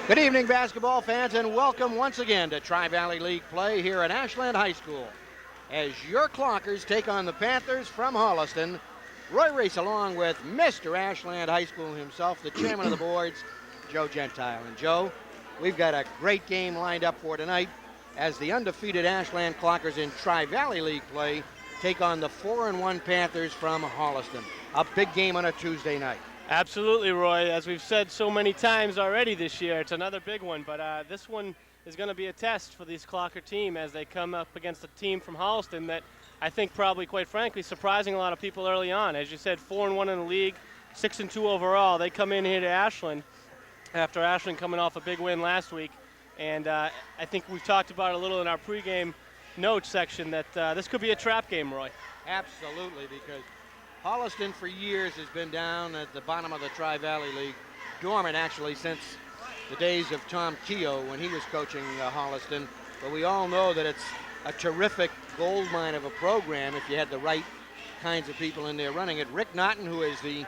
Good evening, basketball fans, and welcome once again to Tri-Valley League play here at Ashland High School. As your Clockers take on the Panthers from Holliston, Roy Reese along with Mr. Ashland High School himself, the chairman of the boards, Joe Gentile. And Joe, we've got a great game lined up for tonight as the undefeated Ashland Clockers in Tri-Valley League play take on the 4-1 Panthers from Holliston. A big game on a Tuesday night. Absolutely, Roy. As we've said so many times already this year, it's another big one. But this one is going to be a test for this Clocker team as they come up against a team from Holliston that I think probably, quite frankly, surprising a lot of people early on. As you said, 4-1 in the league, 6-2 overall. They come in here to Ashland after Ashland coming off a big win last week. And I think we've talked about it a little in our pregame notes section that this could be a trap game, Roy. Absolutely, because Holliston for years has been down at the bottom of the Tri-Valley League, dormant actually since the days of Tom Keogh when he was coaching Holliston. But we all know that it's a terrific gold mine of a program if you had the right kinds of people in there running it. Rick Naughton, who is the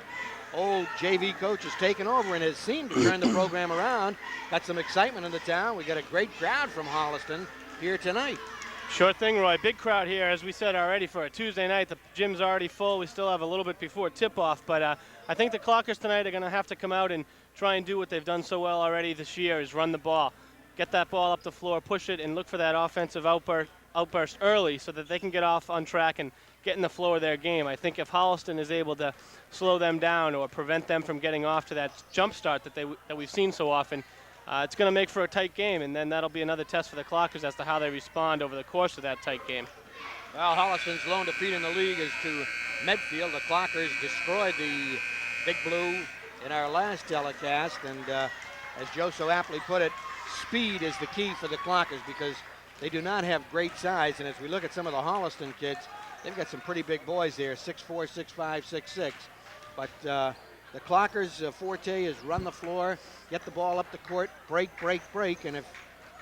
old JV coach, has taken over and has seemed to turn the program around. Got some excitement in the town. We got a great crowd from Holliston here tonight. Sure thing, Roy. Big crowd here, as we said already, for a Tuesday night. The gym's already full. We still have a little bit before tip-off, but I think the Clockers tonight are going to have to come out and try and do what they've done so well already this year, is run the ball. Get that ball up the floor, push it, and look for that offensive outburst early so that they can get off on track and get in the flow of their game. I think if Holliston is able to slow them down or prevent them from getting off to that jump start that we've seen so often, it's going to make for a tight game, and then that'll be another test for the Clockers as to how they respond over the course of that tight game. Well, Holliston's lone defeat in the league is to Medfield. The Clockers destroyed the Big Blue in our last telecast, and as Joe so aptly put it, speed is the key for the Clockers because they do not have great size, and as we look at some of the Holliston kids, they've got some pretty big boys there, 6'4", 6'5", 6'6", but the Clockers' forte is run the floor, get the ball up the court, break, and if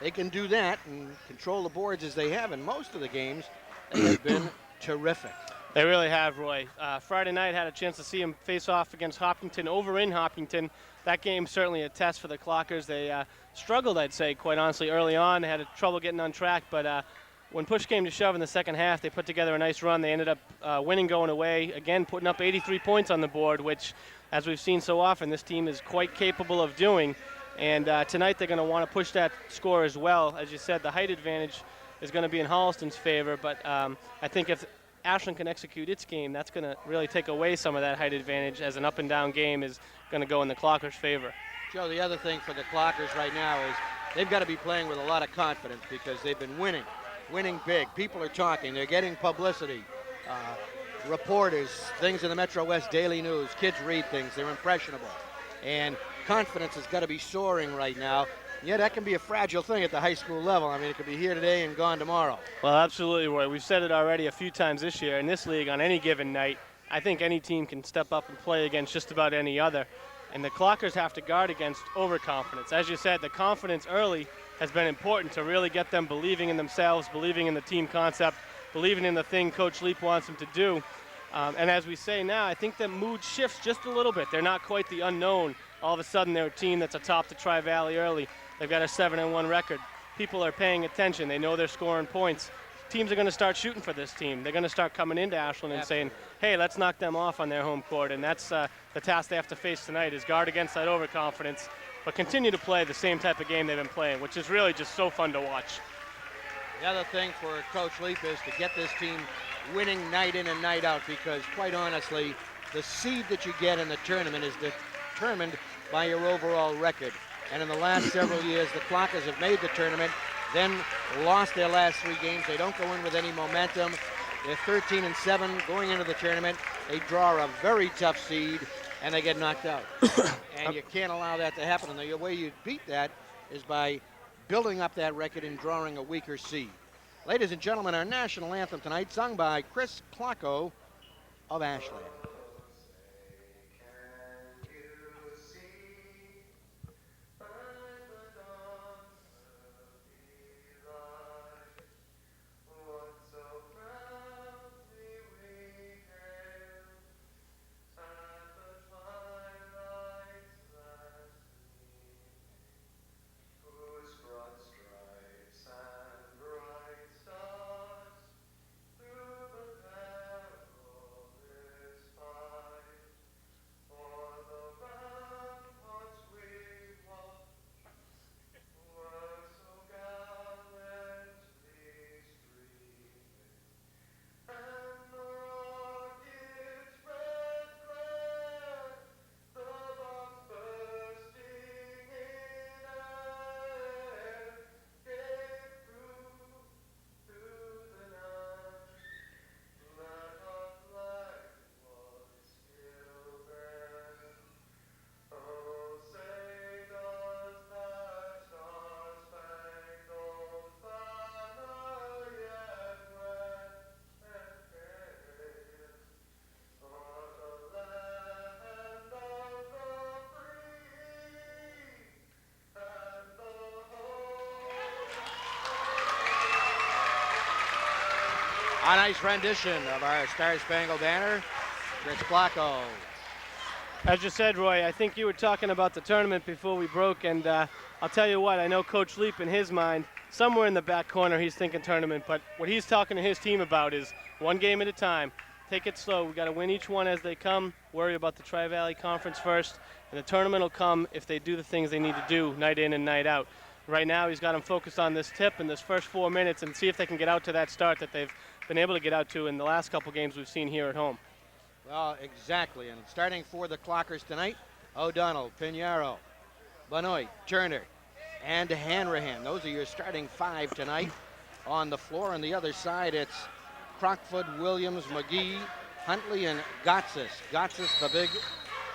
they can do that and control the boards as they have in most of the games, they have been terrific. They really have, Roy. Friday night had a chance to see them face off against Hopkinton over in Hopkinton. That game certainly a test for the Clockers. They struggled, I'd say, quite honestly, early on. They had trouble getting on track, but when push came to shove in the second half, they put together a nice run. They ended up winning going away, again putting up 83 points on the board, which, as we've seen so often, this team is quite capable of doing. And tonight they're going to want to push that score as well. As you said, the height advantage is going to be in Holliston's favor, but I think if Ashland can execute its game, that's going to really take away some of that height advantage, as an up-and-down game is going to go in the Clockers' favor. Joe, the other thing for the Clockers right now is they've got to be playing with a lot of confidence because they've been winning big. People are talking. They're getting publicity. Reporters, things in the Metro West Daily News, kids read things. They're impressionable. And confidence has got to be soaring right now. Yeah, that can be a fragile thing at the high school level. I mean, it could be here today and gone tomorrow. Well, absolutely, Roy. We've said it already a few times this year. In this league, on any given night, I think any team can step up and play against just about any other. And the Clockers have to guard against overconfidence. As you said, the confidence early has been important to really get them believing in themselves, believing in the team concept, believing in the thing Coach Leap wants them to do. And as we say now, I think the mood shifts just a little bit. They're not quite the unknown. All of a sudden, they're a team that's atop the Tri-Valley early. They've got a 7-1 record. People are paying attention. They know they're scoring points. Teams are going to start shooting for this team. They're going to start coming into Ashland and saying, hey, let's knock them off on their home court. And that's the task they have to face tonight, is guard against that overconfidence, but continue to play the same type of game they've been playing, which is really just so fun to watch. The other thing for Coach Leap is to get this team winning night in and night out, because quite honestly, the seed that you get in the tournament is determined by your overall record. And in the last several years, the Clockers have made the tournament, then lost their last 3 games. They don't go in with any momentum. They're 13-7 going into the tournament. They draw a very tough seed, and they get knocked out. And you can't allow that to happen. And the way you beat that is by building up that record and drawing a weaker seed. Ladies and gentlemen, our national anthem tonight, sung by Chris Clocko of Ashland. A nice rendition of our Star Spangled Banner. Chris Flacco. As you said, Roy, I think you were talking about the tournament before we broke, and I'll tell you what, I know Coach Leap in his mind, somewhere in the back corner he's thinking tournament, but what he's talking to his team about is one game at a time. Take it slow. We got to win each one as they come. Worry about the Tri-Valley Conference first, and the tournament will come if they do the things they need to do night in and night out. Right now, he's got them focused on this tip in this first 4 minutes and see if they can get out to that start that they've been able to get out to in the last couple games we've seen here at home. Well, exactly. And starting for the Clockers tonight, O'Donnell, Pinheiro, Benoit, Turner, and Hanrahan. Those are your starting 5 tonight. On the floor on the other side, it's Crockford, Williams, McGee, Huntley, and Gotsis. Gotsis, the big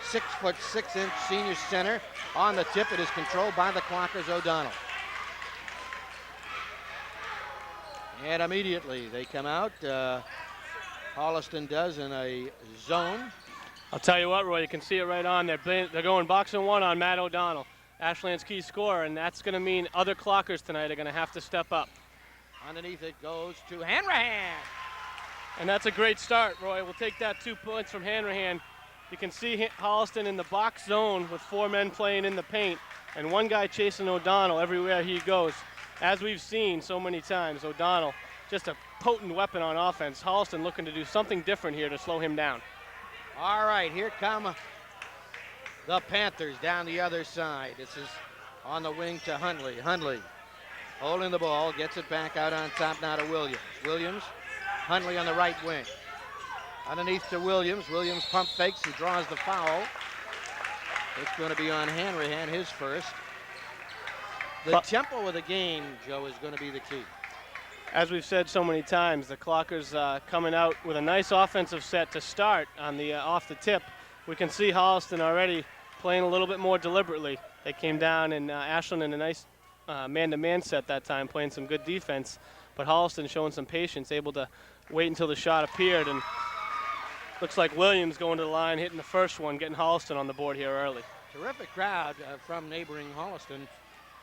6'6" senior center. On the tip, it is controlled by the Clockers, O'Donnell. And immediately they come out. Holliston does in a zone. I'll tell you what, Roy, you can see it right on. They're going boxing 1 on Matt O'Donnell, Ashland's key scorer, and that's going to mean other Clockers tonight are going to have to step up. Underneath it goes to Hanrahan. And that's a great start, Roy. We'll take that 2 points from Hanrahan. You can see Holliston in the box zone with 4 men playing in the paint and 1 guy chasing O'Donnell everywhere he goes. As we've seen so many times, O'Donnell, just a potent weapon on offense. Holliston looking to do something different here to slow him down. All right, here come the Panthers down the other side. This is on the wing to Huntley. Huntley holding the ball, gets it back out on top now to Williams. Williams, Huntley on the right wing. Underneath to Williams. Williams pump fakes and draws the foul. It's going to be on Hanrahan, his first. The tempo of the game, Joe, is going to be the key. As we've said so many times, the Clockers coming out with a nice offensive set to start on the off the tip. We can see Holliston already playing a little bit more deliberately. They came down and Ashland in a nice man-to-man set that time, playing some good defense. But Holliston showing some patience, able to wait until the shot appeared. And looks like Williams going to the line, hitting the first one, getting Holliston on the board here early. Terrific crowd from neighboring Holliston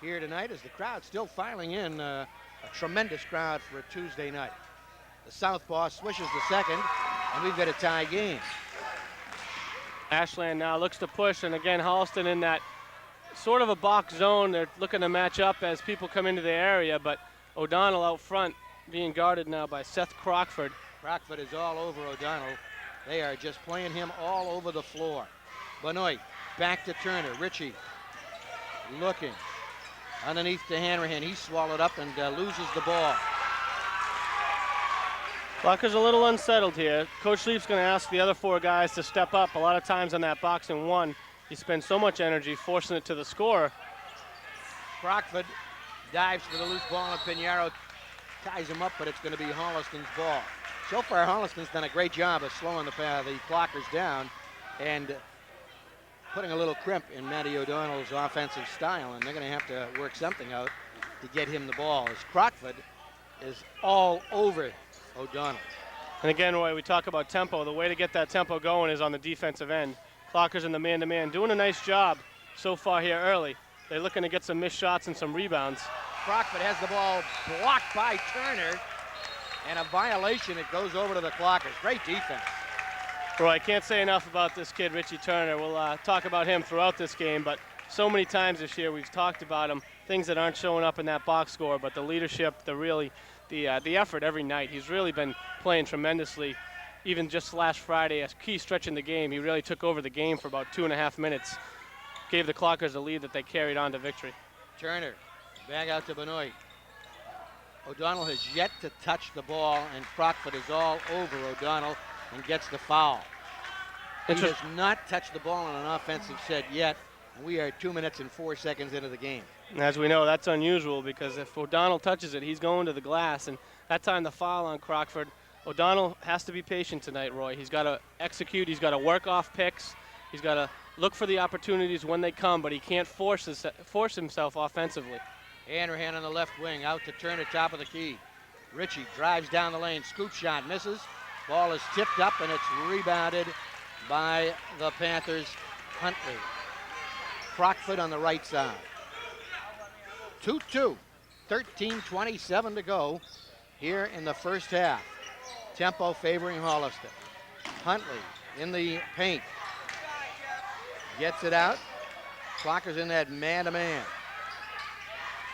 here tonight as the crowd still filing in. A tremendous crowd for a Tuesday night. The southpaw swishes the second, and we've got a tie game. Ashland now looks to push, and again, Holliston in that sort of a box zone. They're looking to match up as people come into the area, but O'Donnell out front being guarded now by Seth Crockford. Crockford is all over O'Donnell. They are just playing him all over the floor. Benoit back to Turner. Ritchie looking. Underneath to Hanrahan. He's swallowed up and loses the ball. Clocker's a little unsettled here. Coach Leaf's going to ask the other 4 guys to step up. A lot of times on that boxing 1, he spends so much energy forcing it to the scorer. Crockford dives for the loose ball, and Pinheiro ties him up, but it's going to be Holliston's ball. So far, Holliston's done a great job of slowing the Clockers down and putting a little crimp in Matty O'Donnell's offensive style, and they're going to have to work something out to get him the ball, as Crockford is all over O'Donnell. And again, Roy, we talk about tempo. The way to get that tempo going is on the defensive end. Clockers in the man-to-man doing a nice job so far here early. They're looking to get some missed shots and some rebounds. Crockford has the ball blocked by Turner, and a violation. It goes over to the Clockers. Great defense. Roy, I can't say enough about this kid, Richie Turner. We'll talk about him throughout this game, but so many times this year we've talked about him, things that aren't showing up in that box score, but the leadership, the effort every night. He's really been playing tremendously. Even just last Friday, a key stretch in the game, he really took over the game for about 2.5 minutes. Gave the Clockers a lead that they carried on to victory. Turner, back out to Benoit. O'Donnell has yet to touch the ball, and Crockford is all over O'Donnell and gets the foul. He has not touched the ball on an offensive set yet, and we are 2 minutes and 4 seconds into the game. And as we know, that's unusual because if O'Donnell touches it, he's going to the glass, and that time the foul on Crockford. O'Donnell has to be patient tonight, Roy. He's got to execute. He's got to work off picks. He's got to look for the opportunities when they come, but he can't force himself offensively. Hanrahan on the left wing, out to Turner, top of the key. Ritchie drives down the lane, scoop shot, misses. Ball is tipped up, and it's rebounded by the Panthers' Huntley. Crockford on the right side. 2-2, 13:27 to go here in the first half. Tempo favoring Holliston. Huntley in the paint. Gets it out. Clockers in that man-to-man.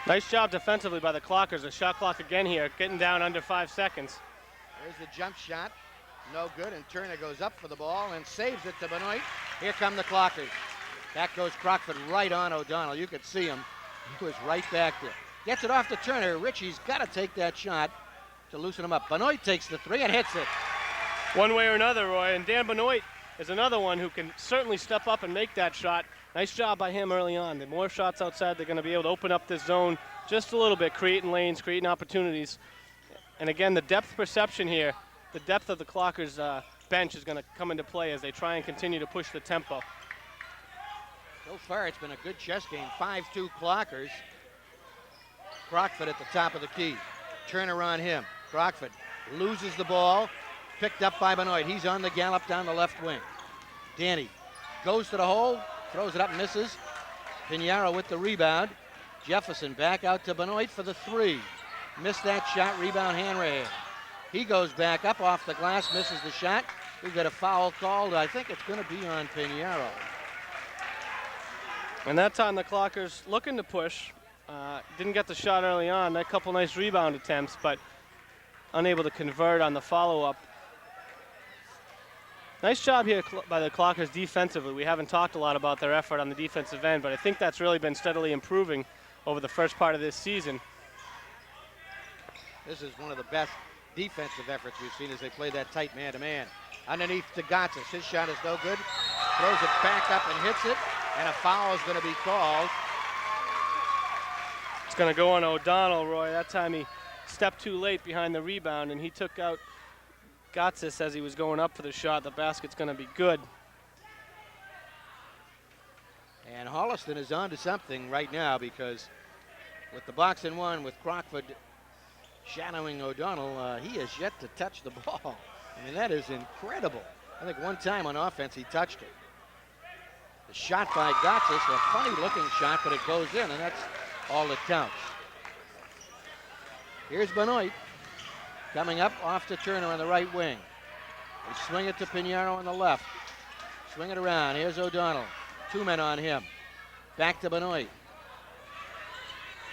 Nice job defensively by the Clockers. The shot clock again here, getting down under 5 seconds. There's the jump shot. No good, and Turner goes up for the ball and saves it to Benoit. Here come the Clockers. Back goes Crockford right on O'Donnell. You could see him. He was right back there. Gets it off to Turner. Ritchie's got to take that shot to loosen him up. Benoit takes the three and hits it. One way or another, Roy, and Dan Benoit is another one who can certainly step up and make that shot. Nice job by him early on. The more shots outside, they're going to be able to open up this zone just a little bit, creating lanes, creating opportunities. And again, the depth perception here, the depth of the Clockers bench is going to come into play as they try and continue to push the tempo. So far, it's been a good chess game. 5-2 Clockers. Crockford at the top of the key. Turner on him. Crockford loses the ball. Picked up by Benoit. He's on the gallop down the left wing. Danny goes to the hole. Throws it up, misses. Pinheiro with the rebound. Jefferson back out to Benoit for the three. Missed that shot. Rebound Hanrahan. He goes back up off the glass. Misses the shot. We've got a foul called. I think it's going to be on Pinheiro. And that time the Clockers looking to push. Didn't get the shot early on. A couple nice rebound attempts, but unable to convert on the follow-up. Nice job here by the Clockers defensively. We haven't talked a lot about their effort on the defensive end, but I think that's really been steadily improving over the first part of this season. This is one of the best defensive efforts we've seen as they play that tight man-to-man. Underneath to Gotsis. His shot is no good. Throws it back up and hits it, and a foul is going to be called. It's going to go on O'Donnell, Roy. That time he stepped too late behind the rebound, and he took out Gotsis as he was going up for the shot. The basket's going to be good. And Holliston is on to something right now because with the box and one, with Crockford shadowing O'Donnell, he has yet to touch the ball. I mean, that is incredible. I think one time on offense he touched it. The shot by Gotsis, a funny-looking shot, but it goes in, and that's all that counts. Here's Benoit coming up off to Turner on the right wing. They swing it to Pinheiro on the left. Swing it around. Here's O'Donnell. Two men on him. Back to Benoit.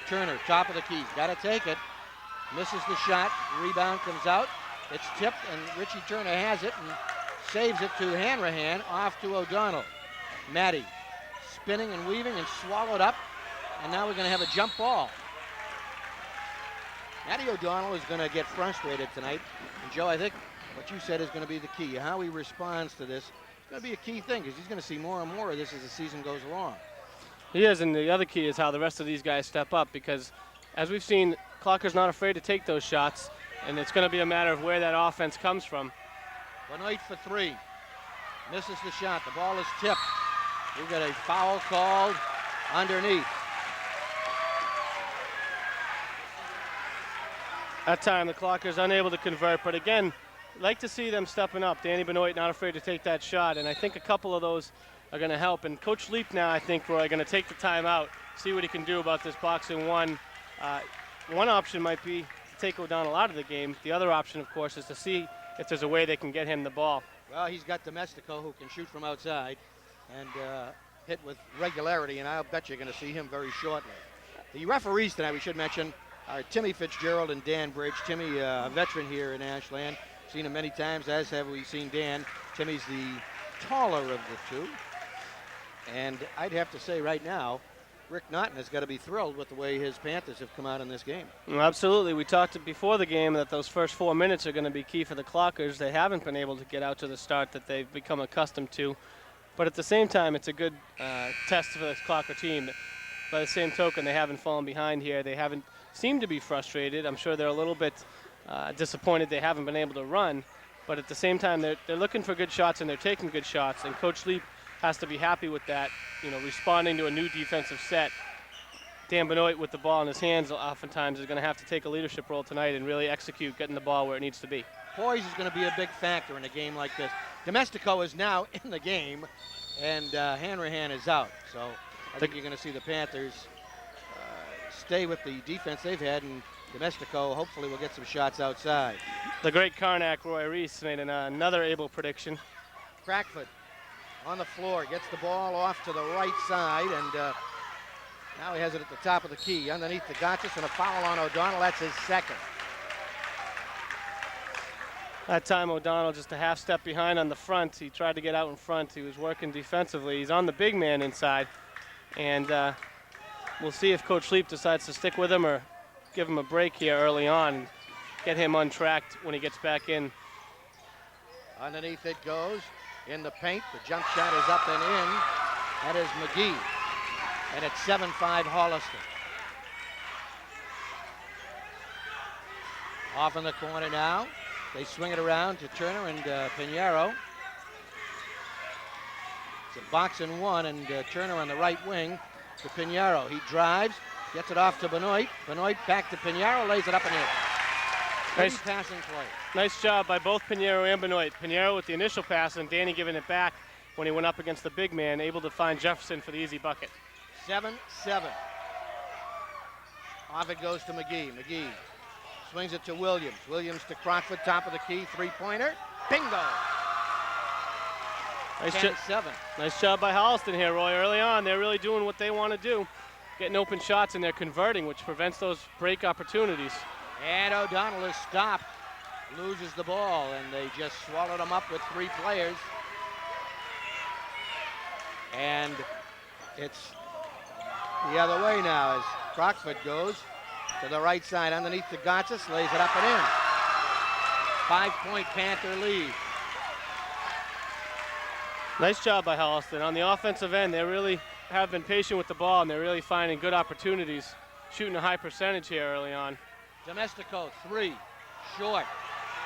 Turner, top of the key. Got to take it. Misses the shot. Rebound comes out. It's tipped, and Richie Turner has it and saves it to Hanrahan, off to O'Donnell. Matty spinning and weaving and swallowed up, and now we're going to have a jump ball. Matty O'Donnell is going to get frustrated tonight. And Joe, I think what you said is going to be the key. How he responds to this is going to be a key thing because he's going to see more and more of this as the season goes along. He is, and the other key is how the rest of these guys step up because, as we've seen, Clocker's not afraid to take those shots, and it's going to be a matter of where that offense comes from. Benoit for three. Misses the shot. The ball is tipped. We've got a foul called underneath. That time the Clockers unable to convert, but again, like to see them stepping up. Danny Benoit not afraid to take that shot, and I think a couple of those are going to help. And Coach Leap now, I think, Roy, going to take the time out, see what he can do about this boxing one. One option might be to take O'Donnell out of the game. The other option, of course, is to see if there's a way they can get him the ball. Well, he's got Domestico who can shoot from outside and hit with regularity, and I'll bet you're going to see him very shortly. The referees tonight, we should mention, are Timmy Fitzgerald and Dan Bridge. Timmy, a veteran here in Ashland. Seen him many times, as have we seen Dan. Timmy's the taller of the two. And I'd have to say right now, Rick Naughton has got to be thrilled with the way his Panthers have come out in this game. Well, absolutely. We talked before the game that those first 4 minutes are going to be key for the Clockers. They haven't been able to get out to the start that they've become accustomed to. But at the same time, it's a good test for this Clocker team. By the same token, they haven't fallen behind here. They haven't seemed to be frustrated. I'm sure they're a little bit disappointed they haven't been able to run. But at the same time, they're looking for good shots, and they're taking good shots. And Coach Leap has to be happy with that, responding to a new defensive set. Dan Benoit with the ball in his hands oftentimes is going to have to take a leadership role tonight and really execute getting the ball where it needs to be. Poise is going to be a big factor in a game like this. Domestico is now in the game, and Hanrahan is out. So I think you're going to see the Panthers stay with the defense they've had and Domestico hopefully will get some shots outside. The great Karnak, Roy Reese, made another able prediction. Crackford on the floor, gets the ball off to the right side, and now he has it at the top of the key. Underneath the Gotchis, and a foul on O'Donnell. That's his second. That time O'Donnell just a half step behind on the front. He tried to get out in front. He was working defensively. He's on the big man inside. And we'll see if Coach Leap decides to stick with him or give him a break here early on and get him untracked when he gets back in. Underneath it goes, in the paint. The jump shot is up and in. That is McGee. And it's 7-5 Holliston. Off in the corner now. They swing it around to Turner and Pinheiro. It's a box and one, and Turner on the right wing to Pinheiro. He drives, gets it off to Benoit. Benoit back to Pinheiro, lays it up and in. Nice passing play. Nice job by both Pinheiro and Benoit. Pinheiro with the initial pass, and Danny giving it back when he went up against the big man, able to find Jefferson for the easy bucket. 7-7. Off it goes to McGee. McGee swings it to Williams. Williams to Crockford, top of the key, three-pointer. Bingo! Nice 10-7. Nice job by Holliston here, Roy. Early on, they're really doing what they want to do, getting open shots, and they're converting, which prevents those break opportunities. And O'Donnell is stopped, loses the ball, and they just swallowed him up with three players. And it's the other way now as Crockford goes to the right side underneath the Gotchis, lays it up and in. 5-point Panther lead. Nice job by Holliston. On the offensive end, they really have been patient with the ball, and they're really finding good opportunities, shooting a high percentage here early on. Domestico, three, short.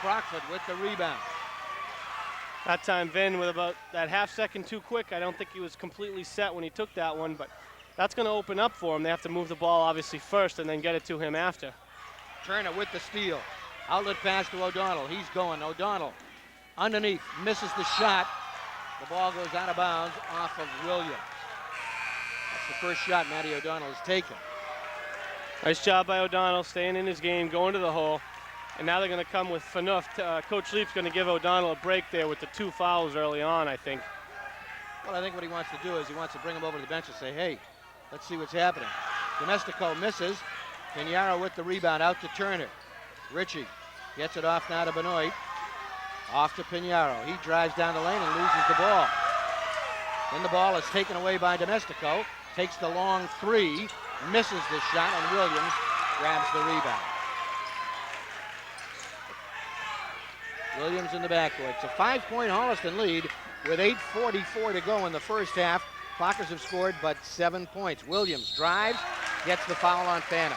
Crockford with the rebound. That time Vin with about that half second too quick. I don't think he was completely set when he took that one, but that's going to open up for him. They have to move the ball obviously first and then get it to him after. Turner with the steal. Outlet pass to O'Donnell. He's going. O'Donnell underneath, misses the shot. The ball goes out of bounds off of Williams. That's the first shot Matty O'Donnell has taken. Nice job by O'Donnell, staying in his game, going to the hole. And now they're going to come with Fanuff. Coach Leap's going to give O'Donnell a break there with the two fouls early on, I think. Well, I think what he wants to do is he wants to bring him over to the bench and say, hey, let's see what's happening. Domestico misses. Pinheiro with the rebound, out to Turner. Ritchie gets it off now to Benoit. Off to Pinheiro. He drives down the lane and loses the ball. Then the ball is taken away by Domestico. Takes the long three, misses the shot, and Williams grabs the rebound. Williams in the backcourt. It's a 5-point Holliston lead with 8:44 to go in the first half. Clockers have scored but 7 points. Williams drives, gets the foul on Fana.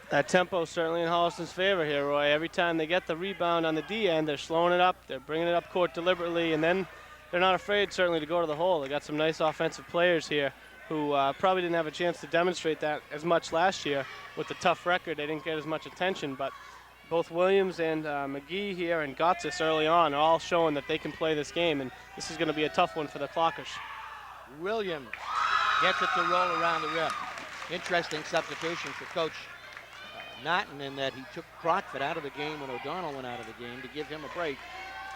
That tempo certainly in Holliston's favor here, Roy. Every time they get the rebound on the D end, they're slowing it up, they're bringing it up court deliberately, and then they're not afraid certainly to go to the hole. They got some nice offensive players here who probably didn't have a chance to demonstrate that as much last year. With the tough record, they didn't get as much attention, but both Williams and McGee here and Gotsis early on are all showing that they can play this game, and this is going to be a tough one for the Clockers. Williams gets it to roll around the rim. Interesting substitution for Coach Naughton in that he took Crockford out of the game when O'Donnell went out of the game to give him a break,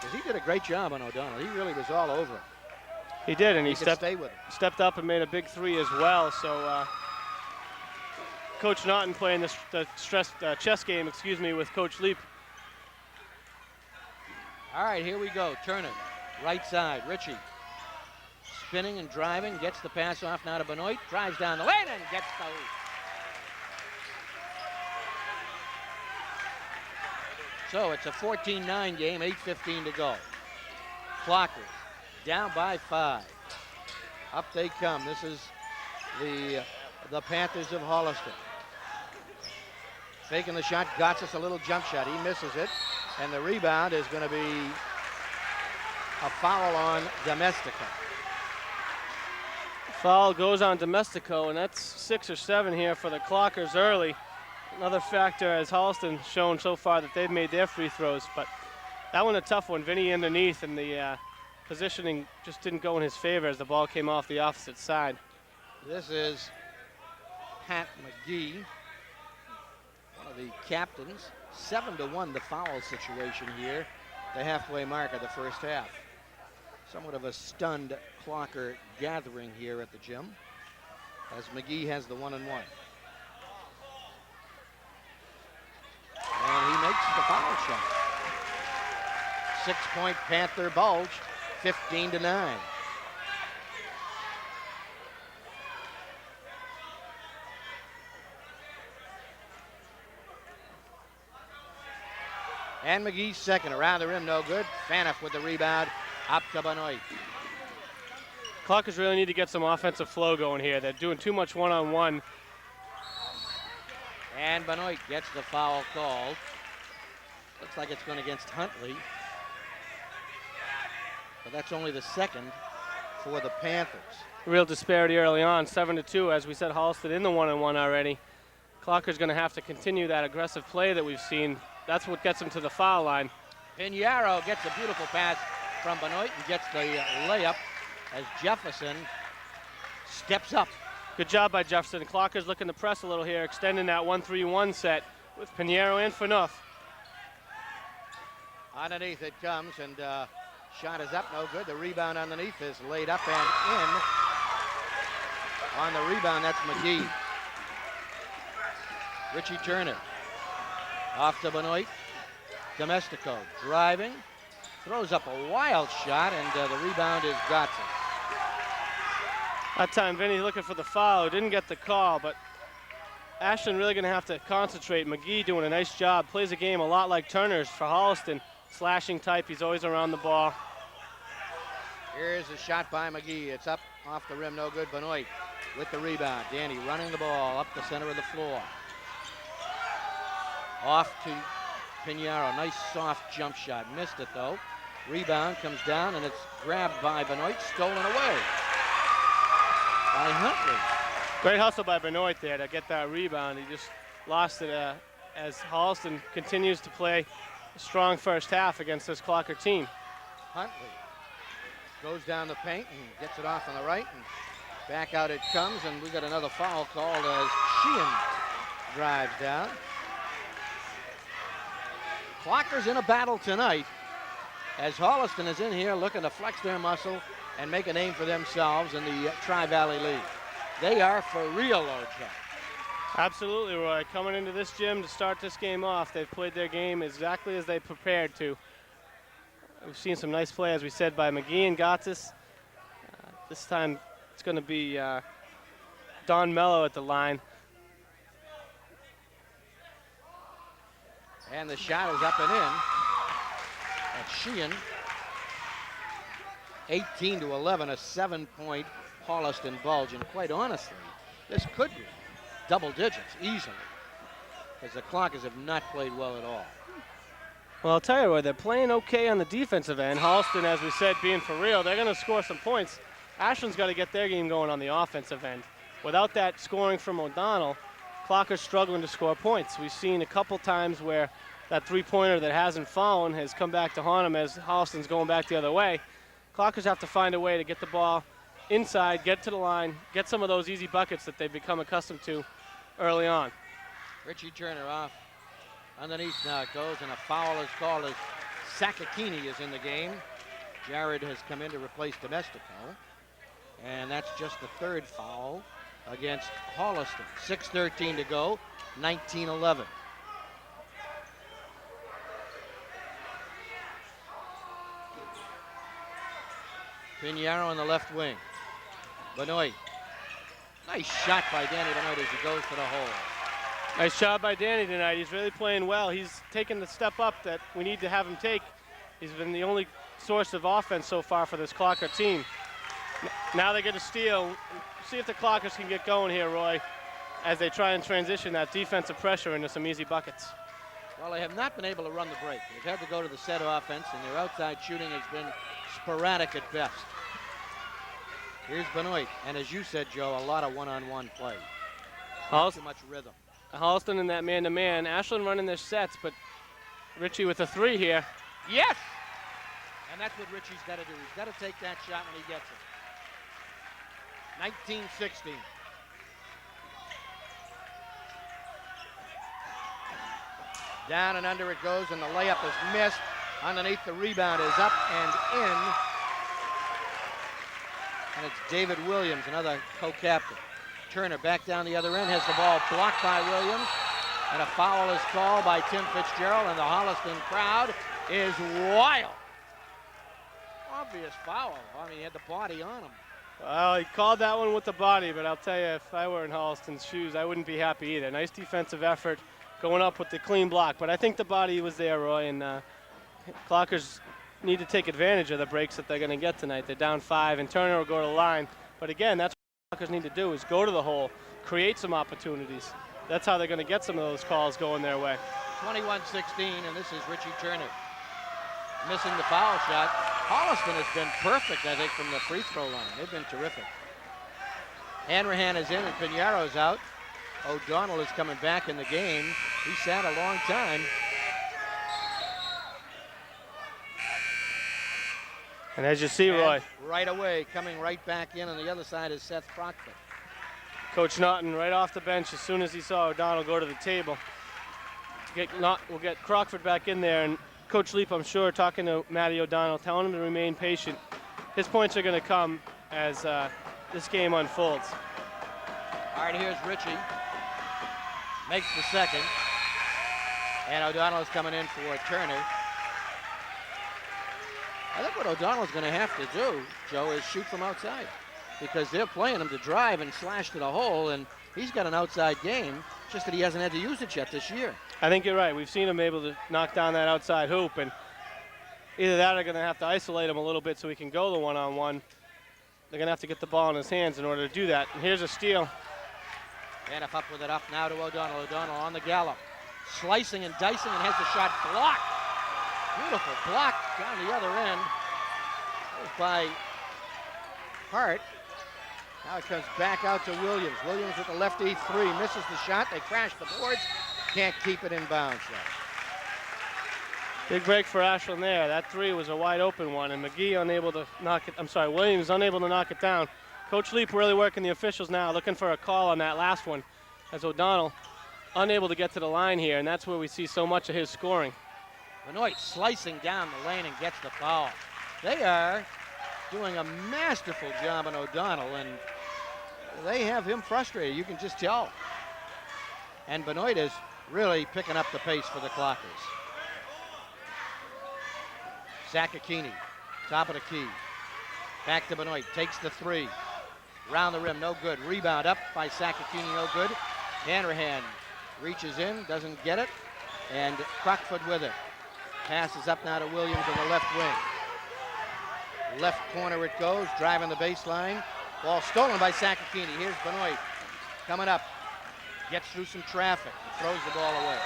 because he did a great job on O'Donnell. He really was all over him. He did, and he stepped up and made a big three as well. So Coach Naughton playing the chess game, with Coach Leap. All right, here we go. Turner, right side. Ritchie spinning and driving, gets the pass off now to Benoit, drives down the lane and gets the hoop. So it's a 14-9 game, 8:15 to go. Clockers down by 5. Up they come. This is the Panthers of Holliston. Faking the shot, Gotsis a little jump shot. He misses it, and the rebound is going to be a foul on Domestico. Foul goes on Domestico, and that's 6 or 7 here for the Clockers early. Another factor, as Holliston's shown so far, that they've made their free throws, but that one a tough one. Vinny underneath, and the positioning just didn't go in his favor as the ball came off the opposite side. This is Pat McGee, one of the captains. 7-1 the foul situation here, the halfway mark of the first half. Somewhat of a stunned Clocker gathering here at the gym as McGee has the 1-1. And he makes the foul shot. 6-point Panther bulge, 15-9. And McGee's second, around the rim, no good. Faniff with the rebound, up to Benoit. Clockers really need to get some offensive flow going here. They're doing too much one-on-one. And Benoit gets the foul called. Looks like it's going against Huntley. But that's only the second for the Panthers. Real disparity early on, 7-2. As we said, Holliston in the one-on-one already. Clocker's going to have to continue that aggressive play that we've seen. That's what gets him to the foul line. Pinheiro gets a beautiful pass from Benoit and gets the layup as Jefferson steps up. Good job by Jefferson. Clocker's looking to press a little here, extending that 1-3-1 set with Pinheiro and Fanouf. Underneath it comes, and shot is up, no good. The rebound underneath is laid up and in. On the rebound, that's McGee. Richie Turner off to Benoit. Domestico driving, throws up a wild shot, and the rebound is Gotson. That time, Vinny looking for the foul, didn't get the call, but Ashland really going to have to concentrate. McGee doing a nice job, plays a game a lot like Turner's for Holliston. Slashing type, he's always around the ball. Here's a shot by McGee. It's up off the rim, no good. Benoit with the rebound. Danny running the ball up the center of the floor. Off to Pinheiro. Nice soft jump shot. Missed it though. Rebound comes down and it's grabbed by Benoit, stolen away by Huntley. Great hustle by Benoit there to get that rebound. He just lost it as Holliston continues to play a strong first half against this Clocker team. Huntley goes down the paint and gets it off on the right, and back out it comes, and we got another foul called as Sheehan drives down. Clockers in a battle tonight as Holliston is in here looking to flex their muscle and make a name for themselves in the Tri-Valley League. They are for real, Lord Cap. Absolutely, Roy. Coming into this gym to start this game off, they've played their game exactly as they prepared to. We've seen some nice play, as we said, by McGee and Gottis. This time it's going to be Don Mello at the line. And the shot is up and in. That's Sheehan. 18-11, a 7-point Holliston bulge. And quite honestly, this could be double digits easily, because the Clockers have not played well at all. Well, I'll tell you what, they're playing okay on the defensive end. Holliston, as we said, being for real, they're going to score some points. Ashland's got to get their game going on the offensive end. Without that scoring from O'Donnell, Clocker's struggling to score points. We've seen a couple times where that three-pointer that hasn't fallen has come back to haunt them as Holliston's going back the other way. Clockers have to find a way to get the ball inside, get to the line, get some of those easy buckets that they've become accustomed to early on. Richie Turner off. Underneath now it goes, and a foul is called as Sakakini is in the game. Jared has come in to replace Domestico. And that's just the third foul against Holliston. 6:13 to go, 19-11. Pinheiro on the left wing. Benoit. Nice shot by Danny Benoit as he goes to the hole. Nice job by Danny tonight. He's really playing well. He's taken the step up that we need to have him take. He's been the only source of offense so far for this Clocker team. Now they get a steal. See if the Clockers can get going here, Roy, as they try and transition that defensive pressure into some easy buckets. Well, they have not been able to run the break. They've had to go to the set offense, and their outside shooting has been sporadic at best. Here's Benoit, and as you said, Joe, a lot of one-on-one play. Not too much rhythm. Holliston in that man-to-man. Ashland running their sets, but Richie with a three here. Yes! And that's what Richie's got to do. He's got to take that shot when he gets it. 19-16. Down and under it goes, and the layup is missed. Underneath, the rebound is up and in. And it's David Williams, another co-captain. Turner back down the other end, has the ball blocked by Williams. And a foul is called by Tim Fitzgerald, and the Holliston crowd is wild. Obvious foul. I mean, he had the body on him. Well, he called that one with the body, but I'll tell you, if I were in Holliston's shoes, I wouldn't be happy either. Nice defensive effort going up with the clean block, but I think the body was there, Roy, and Clockers need to take advantage of the breaks that they're going to get tonight. They're down 5, and Turner will go to the line. But again, that's what Clockers need to do, is go to the hole, create some opportunities. That's how they're going to get some of those calls going their way. 21-16, and this is Richie Turner missing the foul shot. Holliston has been perfect, I think, from the free throw line. They've been terrific. Hanrahan is in and Pinaro's out. O'Donnell is coming back in the game. He sat a long time. And as you see, Roy, right away, coming right back in on the other side is Seth Crockford. Coach Naughton right off the bench as soon as he saw O'Donnell go to the table. We'll get Crockford back in there, and Coach Leap, I'm sure, talking to Matty O'Donnell, telling him to remain patient. His points are going to come as this game unfolds. All right, here's Richie. Makes the second. And O'Donnell is coming in for Turner. I think what O'Donnell's going to have to do, Joe, is shoot from outside, because they're playing him to drive and slash to the hole, and he's got an outside game, just that he hasn't had to use it yet this year. I think you're right. We've seen him able to knock down that outside hoop, and either that or they're going to have to isolate him a little bit so he can go the one-on-one. They're going to have to get the ball in his hands in order to do that. And here's a steal. Banoff up with it, up now to O'Donnell. O'Donnell on the gallop, slicing and dicing, and has the shot blocked. Beautiful block down the other end by Hart. Now it comes back out to Williams. Williams with the lefty three, misses the shot. They crash the boards, can't keep it in bounds though. Big break for Ashland there. That three was a wide open one, and McGee unable to knock it. I'm sorry, Williams unable to knock it down. Coach Leap really working the officials now, looking for a call on that last one, as O'Donnell unable to get to the line here, and that's where we see so much of his scoring. Benoit slicing down the lane and gets the foul. They are doing a masterful job on O'Donnell, and they have him frustrated, you can just tell. And Benoit is really picking up the pace for the Clockers. Sakakini, top of the key. Back to Benoit, takes the three. Round the rim, no good. Rebound up by Sakakini, no good. Hanrahan reaches in, doesn't get it, and Crockford with it. Passes up now to Williams on the left wing. Left corner it goes, driving the baseline. Ball stolen by Sakakini. Here's Benoit coming up. Gets through some traffic, throws the ball away.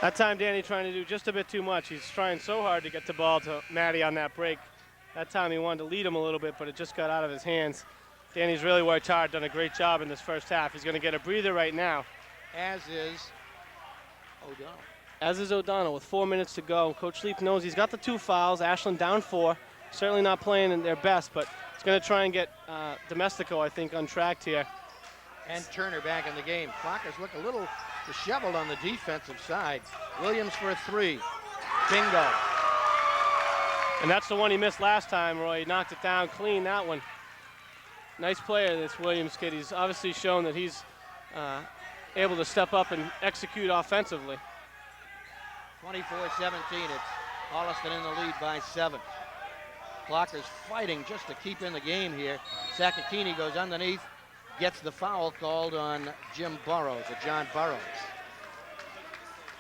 That time Danny trying to do just a bit too much. He's trying so hard to get the ball to Matty on that break. That time he wanted to lead him a little bit, but it just got out of his hands. Danny's really worked hard, done a great job in this first half. He's going to get a breather right now. As is O'Donnell. As is O'Donnell with 4 minutes to go. Coach Leap knows he's got the 2 fouls. Ashland down 4. Certainly not playing in their best, but he's going to try and get Domestico, I think, untracked here. And Turner back in the game. Clockers look a little disheveled on the defensive side. Williams for a three. Bingo. And that's the one he missed last time, Roy. He knocked it down clean, that one. Nice player, this Williams kid. He's obviously shown that he's able to step up and execute offensively. 24-17, it's Holliston in the lead by 7. Clockers fighting just to keep in the game here. Sakakini goes underneath, gets the foul called on Jim Burrows, or John Burrows.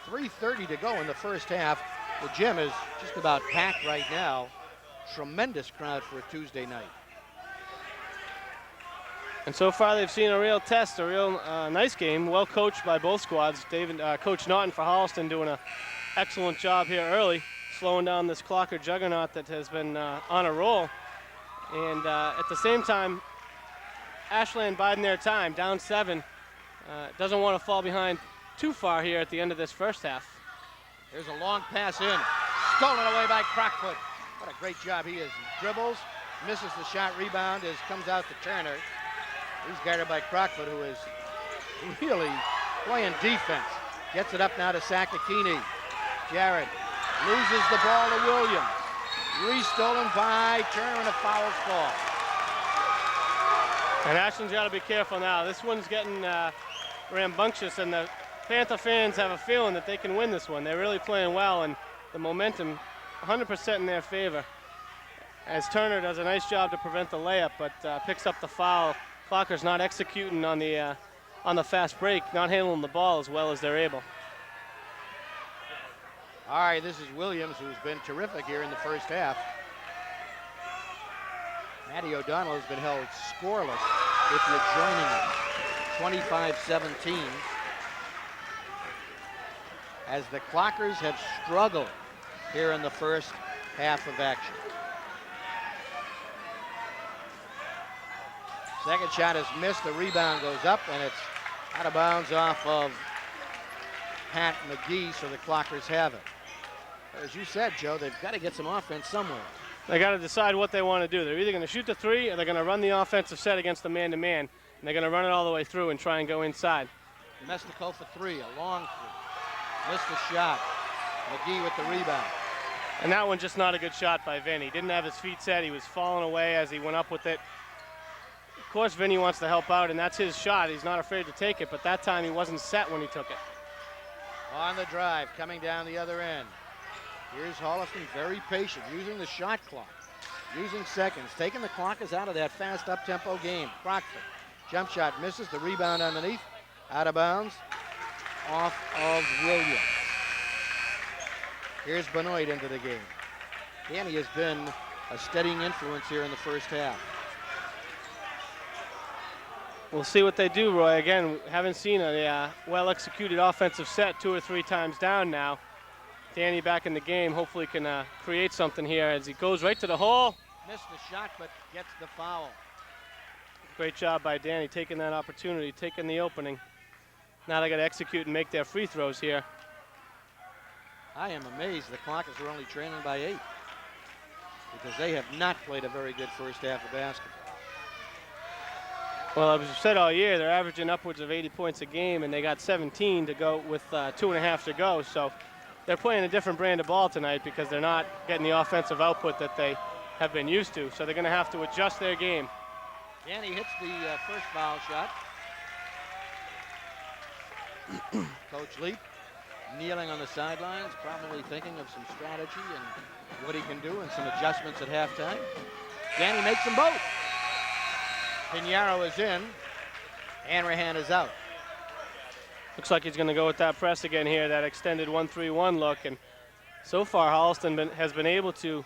3:30 to go in the first half. The gym is just about packed right now. Tremendous crowd for a Tuesday night. And so far they've seen a real test, a real nice game, well coached by both squads. Coach Naughton for Holliston doing an excellent job here early, slowing down this Clocker juggernaut that has been on a roll. And at the same time, Ashland biding their time, down 7. Doesn't want to fall behind too far here at the end of this first half. There's a long pass in, stolen away by Crockford. What a great job he is. He dribbles, misses the shot, rebound comes out to Turner. He's guarded by Crockford, who is really playing defense. Gets it up now to Sakakini. Jared loses the ball to Williams. Restolen by Turner and a foul call. And Ashland's got to be careful now. This one's getting rambunctious, and the Panther fans have a feeling that they can win this one. They're really playing well, and the momentum 100% in their favor. As Turner does a nice job to prevent the layup, but picks up the foul. Clocker's not executing on the fast break, not handling the ball as well as they're able. All right, this is Williams, who's been terrific here in the first half. Matty O'Donnell has been held scoreless if you're joining us. 25-17. As the Clockers have struggled here in the first half of action. Second shot is missed, the rebound goes up, and it's out of bounds off of Pat McGee, so the Clockers have it. As you said, Joe, they've got to get some offense somewhere. They got to decide what they want to do. They're either going to shoot the three, or they're going to run the offensive set against the man-to-man, and they're going to run it all the way through and try and go inside. Domestico for three, a long three. Missed the shot. McGee with the rebound. And that one just not a good shot by Vinny. Didn't have his feet set. He was falling away as he went up with it. Of course, Vinny wants to help out, and that's his shot. He's not afraid to take it, but that time he wasn't set when he took it. On the drive, coming down the other end. Here's Holliston, very patient, using the shot clock, using seconds, taking the Clockers out of that fast up-tempo game. Crockford, jump shot misses, the rebound underneath, out of bounds, off of Williams. Here's Benoit into the game. Danny has been a steadying influence here in the first half. We'll see what they do, Roy. Again, haven't seen a well-executed offensive set 2 or 3 times down now. Danny back in the game, hopefully can create something here as he goes right to the hole. Missed the shot, but gets the foul. Great job by Danny, taking that opportunity, taking the opening. Now they got to execute and make their free throws here. I am amazed the Clockers are only trailing by 8 because they have not played a very good first half of basketball. Well, as we've said all year, they're averaging upwards of 80 points a game, and they got 17 to go with 2.5 to go. So they're playing a different brand of ball tonight because they're not getting the offensive output that they have been used to. So they're going to have to adjust their game. Danny hits the first foul shot. Coach Leap kneeling on the sidelines, probably thinking of some strategy and what he can do and some adjustments at halftime. Danny makes them both. Pinheiro is in. Hanrahan is out. Looks like he's going to go with that press again here, that extended 1-3-1 look. And so far, Holliston has been able to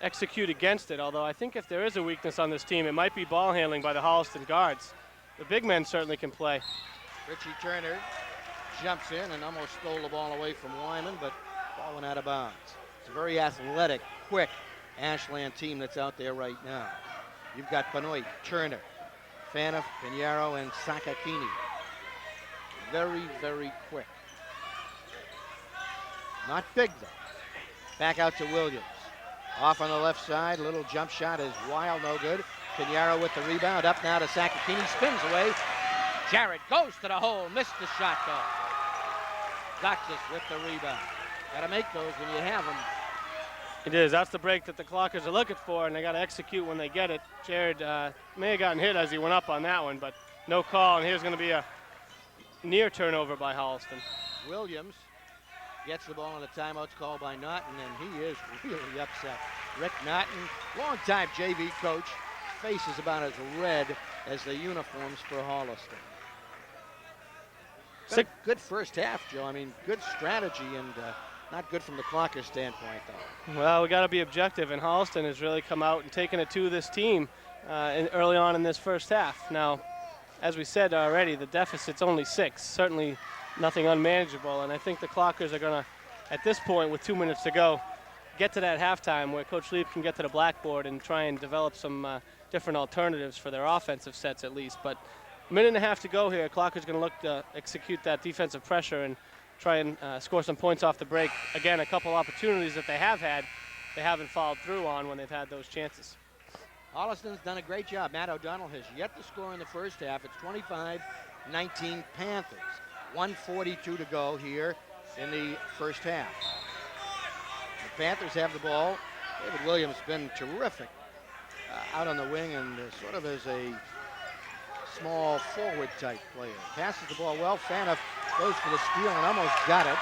execute against it, although I think if there is a weakness on this team, it might be ball handling by the Holliston guards. The big men certainly can play. Richie Turner jumps in and almost stole the ball away from Wyman, but ball went out of bounds. It's a very athletic, quick Ashland team that's out there right now. You've got Benoit, Turner, Faniff, Pinheiro, and Sakakini. Very, very quick. Not big, though. Back out to Williams. Off on the left side, little jump shot is wild, no good. Pinheiro with the rebound, up now to Sakakini, spins away. Jarrett goes to the hole, missed the shot, though. Doxis with the rebound. Got to make those when you have them. It is. That's the break that the Clockers are looking for, and they got to execute when they get it. Jared may have gotten hit as he went up on that one, but no call, and here's going to be a near turnover by Holliston. Williams gets the ball, and a timeout's called by Naughton, and he is really upset. Rick Naughton, longtime JV coach, face is about as red as the uniforms for Holliston. Good first half, Joe. I mean, good strategy and not good from the Clockers standpoint, though. Well, we got to be objective, and Holliston has really come out and taken it to this team early on in this first half. Now, as we said already, the deficit's only 6, certainly nothing unmanageable, and I think the Clockers are going to, at this point with 2 minutes to go, get to that halftime where Coach Leap can get to the blackboard and try and develop some different alternatives for their offensive sets at least. But a minute and a half to go here. Clocker's going to look to execute that defensive pressure and try and score some points off the break. Again, a couple opportunities that they have had, they haven't followed through on when they've had those chances. Holliston's done a great job. Matt O'Donnell has yet to score in the first half. It's 25-19 Panthers. 1:42 to go here in the first half. The Panthers have the ball. David Williams has been terrific out on the wing and sort of as a small forward type player. Passes the ball well. Fanoff goes for the steal and almost got it.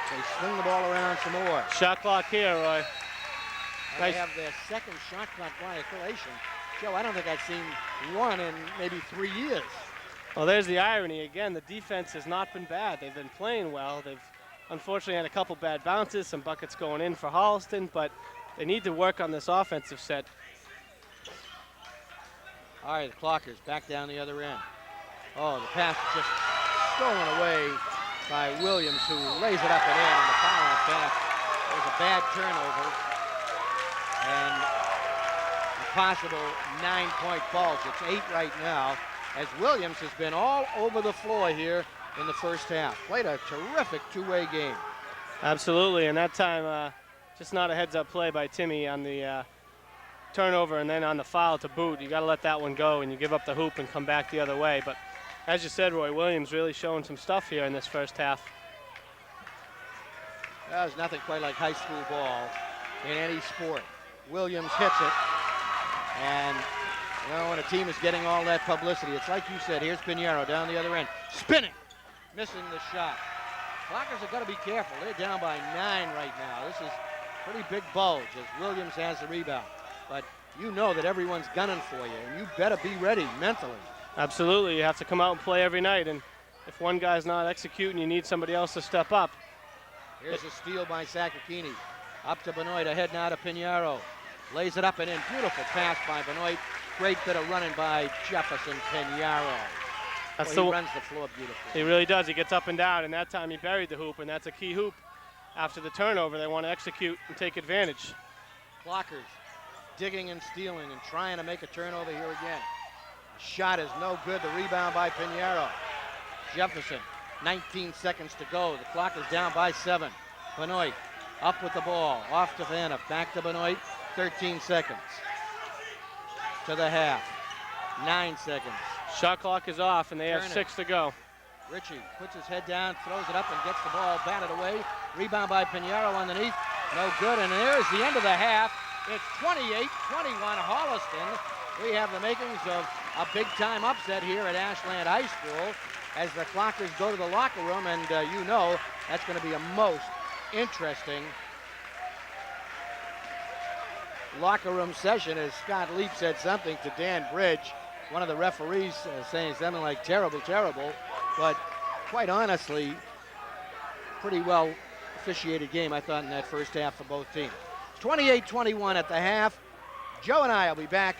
They swing the ball around some more. Shot clock here, Roy. They have their second shot clock violation. Joe, I don't think I've seen one in maybe 3 years. Well, there's the irony again. The defense has not been bad. They've been playing well. They've unfortunately had a couple bad bounces, some buckets going in for Holliston, but they need to work on this offensive set. All right, the Clockers back down the other end. Oh, the pass is just stolen away by Williams, who lays it up and in, and the foul on Fanoff. There's a bad turnover and a possible 9-point bulge. It's 8 right now, as Williams has been all over the floor here in the first half. Played a terrific two-way game. Absolutely, and that time just not a heads-up play by Timmy on the turnover and then on the foul to boot. You got to let that one go, and you give up the hoop and come back the other way. But as you said, Roy, Williams really showing some stuff here in this first half. There's nothing quite like high school ball in any sport. Williams hits it, and you know, when a team is getting all that publicity, it's like you said, here's Pinheiro down the other end, spinning, missing the shot. Clockers have got to be careful. They're down by 9 right now. This is a pretty big bulge as Williams has the rebound. But you know that everyone's gunning for you, and you better be ready mentally. Absolutely. You have to come out and play every night, and if one guy's not executing, you need somebody else to step up. Here's a steal by Sakakini. Up to Benoit, ahead now to Pinheiro. Lays it up and in. Beautiful pass by Benoit. Great bit of running by Jefferson Pinheiro. He runs the floor beautifully. He really does. He gets up and down, and that time he buried the hoop, and that's a key hoop. After the turnover, they want to execute and take advantage. Clockers digging and stealing and trying to make a turnover here again. The shot is no good. The rebound by Pinheiro. Jefferson, 19 seconds to go. The Clockers down by 7. Benoit up with the ball. Off to Fanoff. Back to Benoit. 13 seconds to the half. 9 seconds. Shot clock is off, and they have Turner. 6 to go. Richie puts his head down, throws it up, and gets the ball batted away. Rebound by Pinheiro underneath. No good, and there's the end of the half. It's 28-21 Holliston. We have the makings of a big-time upset here at Ashland High School as the Clockers go to the locker room, and you know that's going to be a most interesting locker room session, as Scott Leap said something to Dan Bridge, one of the referees, saying something like terrible, terrible, but quite honestly, pretty well officiated game, I thought, in that first half for both teams. 28-21 at the half. Joe and I will be back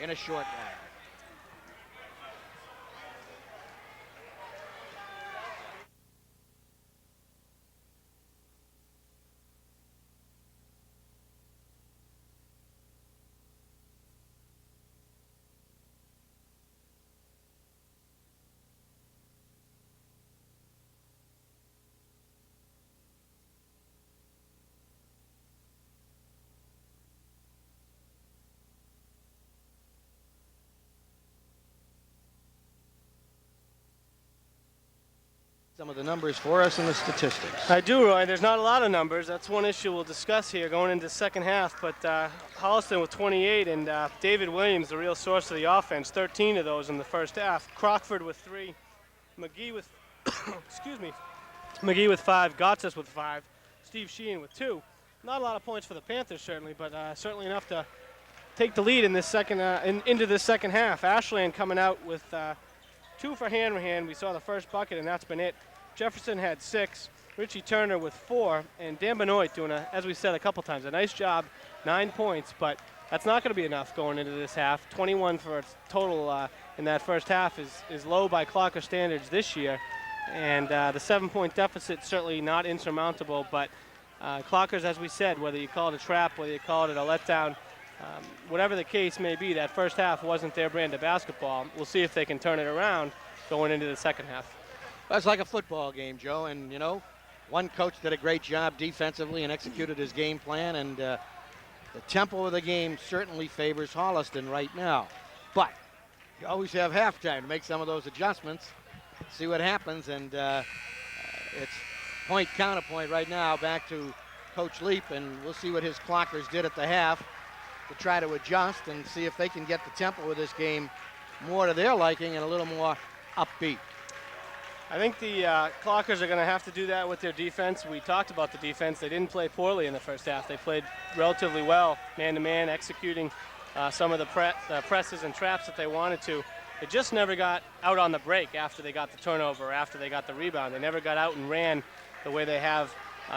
in a short while. Some of the numbers for us and the statistics. I do, Roy. There's not a lot of numbers. That's one issue we'll discuss here going into the second half. But Holliston with 28, and David Williams, the real source of the offense, 13 of those in the first half. Crockford with 3, McGee with, excuse me, McGee with 5, Gotsis with 5, Steve Sheehan with 2. Not a lot of points for the Panthers, certainly, but certainly enough to take the lead in this second, into this second half. Ashland coming out with 2 for Hanrahan. We saw the first bucket, and that's been it. Jefferson had 6, Richie Turner with 4, and Dan Benoit doing, as we said a couple times, a nice job, 9 points, but that's not going to be enough going into this half. 21 for its total in that first half is low by Clocker standards this year, and the 7-point deficit certainly not insurmountable, but Clockers, as we said, whether you call it a trap, whether you call it a letdown, whatever the case may be, that first half wasn't their brand of basketball. We'll see if they can turn it around going into the second half. Well, it's like a football game, Joe, and you know, one coach did a great job defensively and executed his game plan, and the tempo of the game certainly favors Holliston right now. But you always have halftime to make some of those adjustments. see what happens, and it's point counterpoint right now back to Coach Leap, and we'll see what his clockers did at the half to try to adjust and see if they can get the tempo of this game more to their liking and a little more upbeat. I think the Clockers are going to have to do that with their defense. We talked about the defense. They didn't play poorly in the first half. They played relatively well, man-to-man, executing some of the presses and traps that they wanted to. They just never got out on the break after they got the turnover or after they got the rebound. They never got out and ran the way they have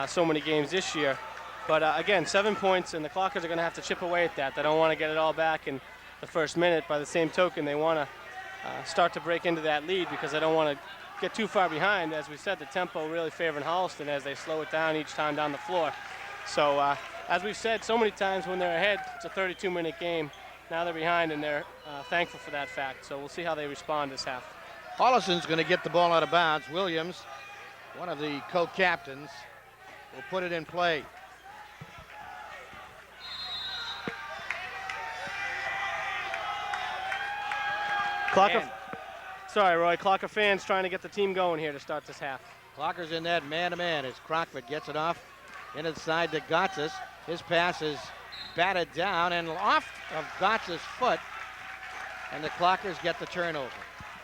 so many games this year. But again, 7 points, and the Clockers are going to have to chip away at that. They don't want to get it all back in the first minute. By the same token, they want to start to break into that lead because they don't want to get too far behind. As we said, the tempo really favoring Holliston as they slow it down each time down the floor. So as we've said so many times, when they're ahead, it's a 32-minute game. Now they're behind, and they're thankful for that fact. So we'll see how they respond this half. Holliston's going to get the ball out of bounds. Williams, one of the co-captains, will put it in play. Sorry, Roy. Clocker fans trying to get the team going here to start this half. Clocker's in that man-to-man as Crockford gets it off inside to Gotsis. His pass is batted down and off of Gotsis' foot, and the Clockers get the turnover.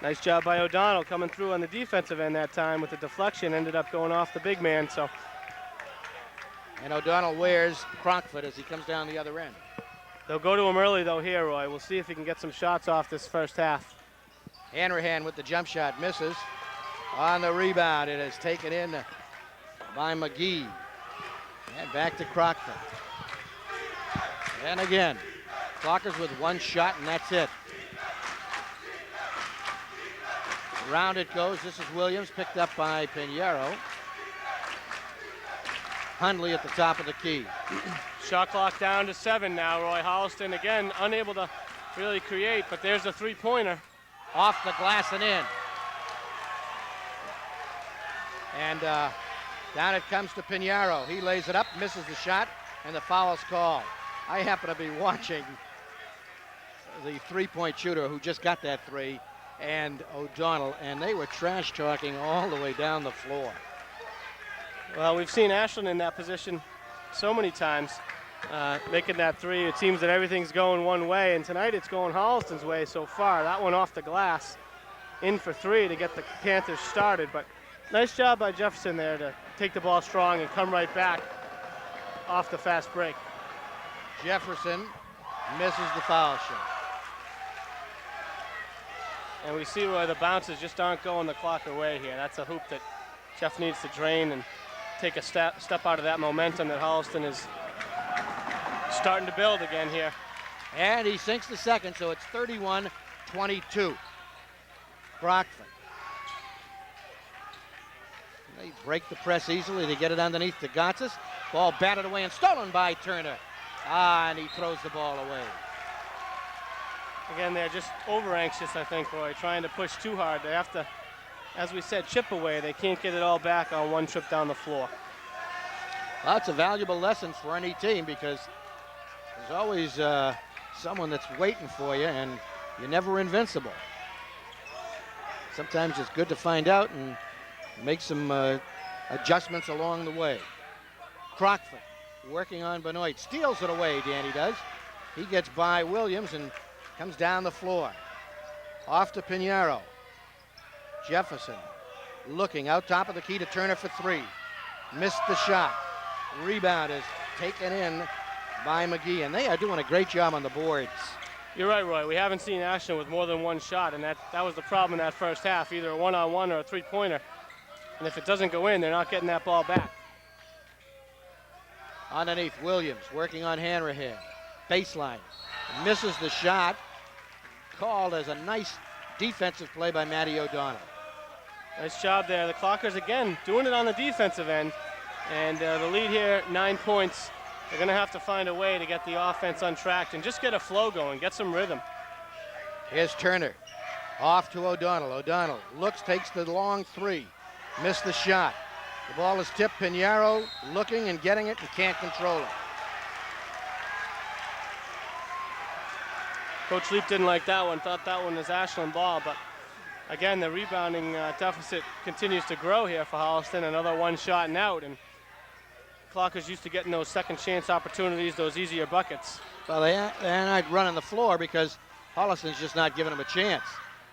Nice job by O'Donnell coming through on the defensive end that time with the deflection. Ended up going off the big man. And O'Donnell wears Crockford as he comes down the other end. They'll go to him early, though, here, Roy. We'll see if he can get some shots off this first half. Hanrahan with the jump shot misses. On the rebound, it is taken in by McGee. And back to Crockford. And again, Clockers with one shot, and that's it. Round it goes. This is Williams, picked up by Pinheiro. Hundley at the top of the key. Shot clock down to 7 now, Roy. Holliston, again, unable to really create, but there's a three-pointer. Off the glass and in. And down it comes to Pinheiro. He lays it up, misses the shot, and the foul's called. I happen to be watching the three-point shooter who just got that three, and O'Donnell, and they were trash-talking all the way down the floor. Well, we've seen Ashland in that position so many times, making that three. It seems that everything's going one way, and tonight it's going Holliston's way so far. That one off the glass, in for three to get the Panthers started. But nice job by Jefferson there to take the ball strong and come right back off the fast break. Jefferson misses the foul shot. And we see where the bounces just aren't going the Clocker way here. That's a hoop that Jeff needs to drain and take a step out of that momentum that Holliston is starting to build again here. And he sinks the second, so it's 31-22. Crockford. They break the press easily. They get it underneath to Gotsis. Ball batted away and stolen by Turner. And he throws the ball away. Again, they're just over anxious, I think, Roy, trying to push too hard. They have to, as we said, chip away. They can't get it all back on one trip down the floor. Well, that's a valuable lesson for any team because there's always someone that's waiting for you, and you're never invincible. Sometimes it's good to find out and make some adjustments along the way. Crockford working on Benoit. Steals it away, Danny does. He gets by Williams and comes down the floor. Off to Pinheiro. Jefferson looking out top of the key to Turner for three. Missed the shot. Rebound is taken in by McGee, and they are doing a great job on the boards. You're right, Roy. We haven't seen Ashland with more than one shot, and that was the problem in that first half, either a one-on-one or a three-pointer. And if it doesn't go in, they're not getting that ball back. Underneath, Williams working on Hanrahan. Baseline. Misses the shot. Called as a nice defensive play by Matty O'Donnell. Nice job there. The Clockers, again, doing it on the defensive end. And the lead here, 9 points. They're going to have to find a way to get the offense untracked and just get a flow going, get some rhythm. Here's Turner. Off to O'Donnell. O'Donnell looks, takes the long three. Missed the shot. The ball is tipped. Pinheiro looking and getting it and can't control it. Coach Leap didn't like that one, thought that one was Ashland ball, but Again, the rebounding deficit continues to grow here for Holliston. Another one shot and out, and Clockers used to getting those second chance opportunities, those easier buckets. Well, they're not running the floor because Holliston's just not giving them a chance.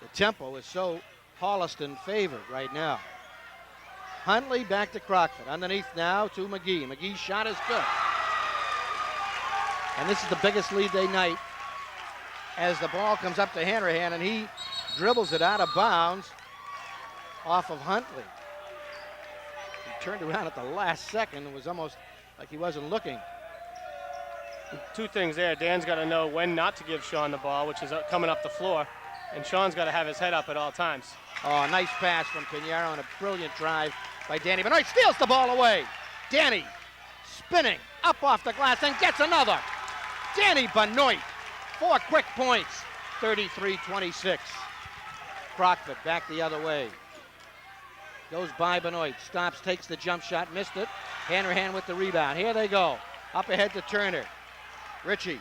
The tempo is so Holliston favored right now. Huntley back to Crockford. Underneath now to McGee. McGee's shot is good. And this is the biggest lead they night as the ball comes up to Hanrahan, and he dribbles it out of bounds off of Huntley. He turned around at the last second. It was almost like he wasn't looking. Two things there. Dan's got to know when not to give Sean the ball, which is coming up the floor, and Sean's got to have his head up at all times. Oh, a nice pass from Pinheiro and a brilliant drive by Danny Benoit. Steals the ball away. Danny spinning up off the glass and gets another. Danny Benoit, 4 quick points, 33-26. Crockford back the other way. Goes by Benoit, stops, takes the jump shot, missed it. Hanrahan with the rebound. Here they go. Up ahead to Turner. Ritchie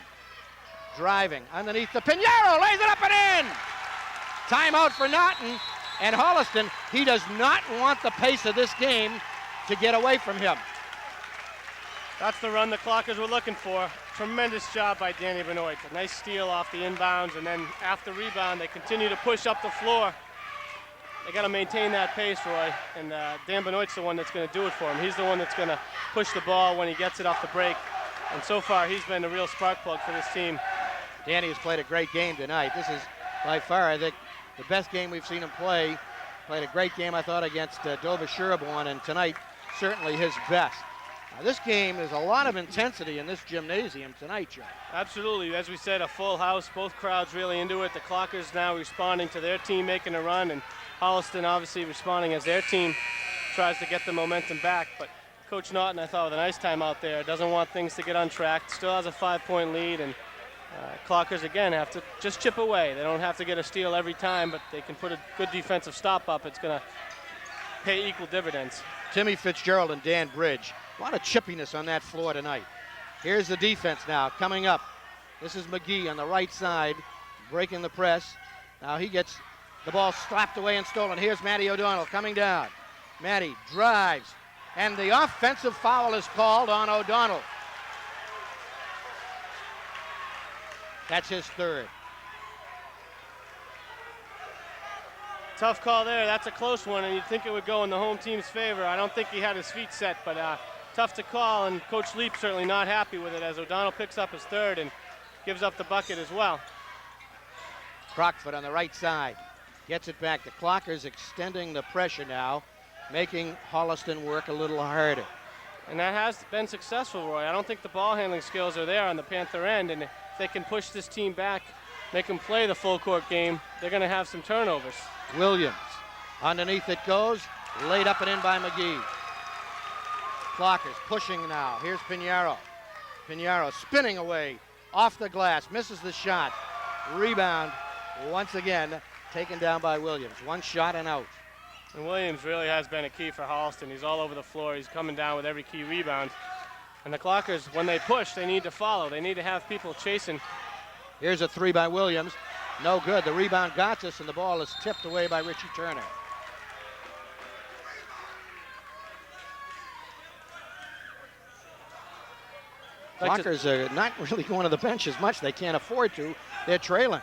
driving underneath the Pinheiro, lays it up and in. Timeout for Naughton, and Holliston, he does not want the pace of this game to get away from him. That's the run the Clockers were looking for. Tremendous job by Danny Benoit. A nice steal off the inbounds, and then after rebound, they continue to push up the floor. They got to maintain that pace, Roy, and Dan Benoit's the one that's going to do it for him. He's the one that's going to push the ball when he gets it off the break, and so far he's been a real spark plug for this team. Danny has played a great game tonight. This is by far, I think, the best game we've seen him play. Played a great game, I thought, against Dover Sherborne, and tonight certainly his best. Now, this game, there's a lot of intensity in this gymnasium tonight, Joe. Absolutely. As we said, a full house. Both crowds really into it. The Clockers now responding to their team making a run, and Holliston obviously responding as their team tries to get the momentum back. But Coach Naughton, I thought, with a nice time out there, doesn't want things to get untracked. Still has a 5-point lead, and Clockers, again, have to just chip away. They don't have to get a steal every time, but they can put a good defensive stop up. It's going to pay equal dividends. Timmy Fitzgerald and Dan Bridge. A lot of chippiness on that floor tonight. Here's the defense now coming up. This is McGee on the right side, breaking the press. Now he gets the ball slapped away and stolen. Here's Matty O'Donnell coming down. Matty drives, and the offensive foul is called on O'Donnell. That's his third. Tough call there. That's a close one, and you'd think it would go in the home team's favor. I don't think he had his feet set, but tough to call, and Coach Leap certainly not happy with it as O'Donnell picks up his third and gives up the bucket as well. Crockford on the right side gets it back. The Clockers extending the pressure now, making Holliston work a little harder. And that has been successful, Roy. I don't think the ball handling skills are there on the Panther end, and if they can push this team back, make them play the full court game, they're going to have some turnovers. Williams, underneath it goes, laid up and in by McGee. Clockers pushing now. Here's Pinheiro. Pinheiro spinning away off the glass, misses the shot. Rebound once again taken down by Williams. One shot and out. And Williams really has been a key for Holliston. He's all over the floor. He's coming down with every key rebound. And the Clockers, when they push, they need to follow. They need to have people chasing. Here's a three by Williams. No good. The rebound got us, and the ball is tipped away by Richie Turner. Clockers are not really going to the bench as much. They can't afford to. They're trailing.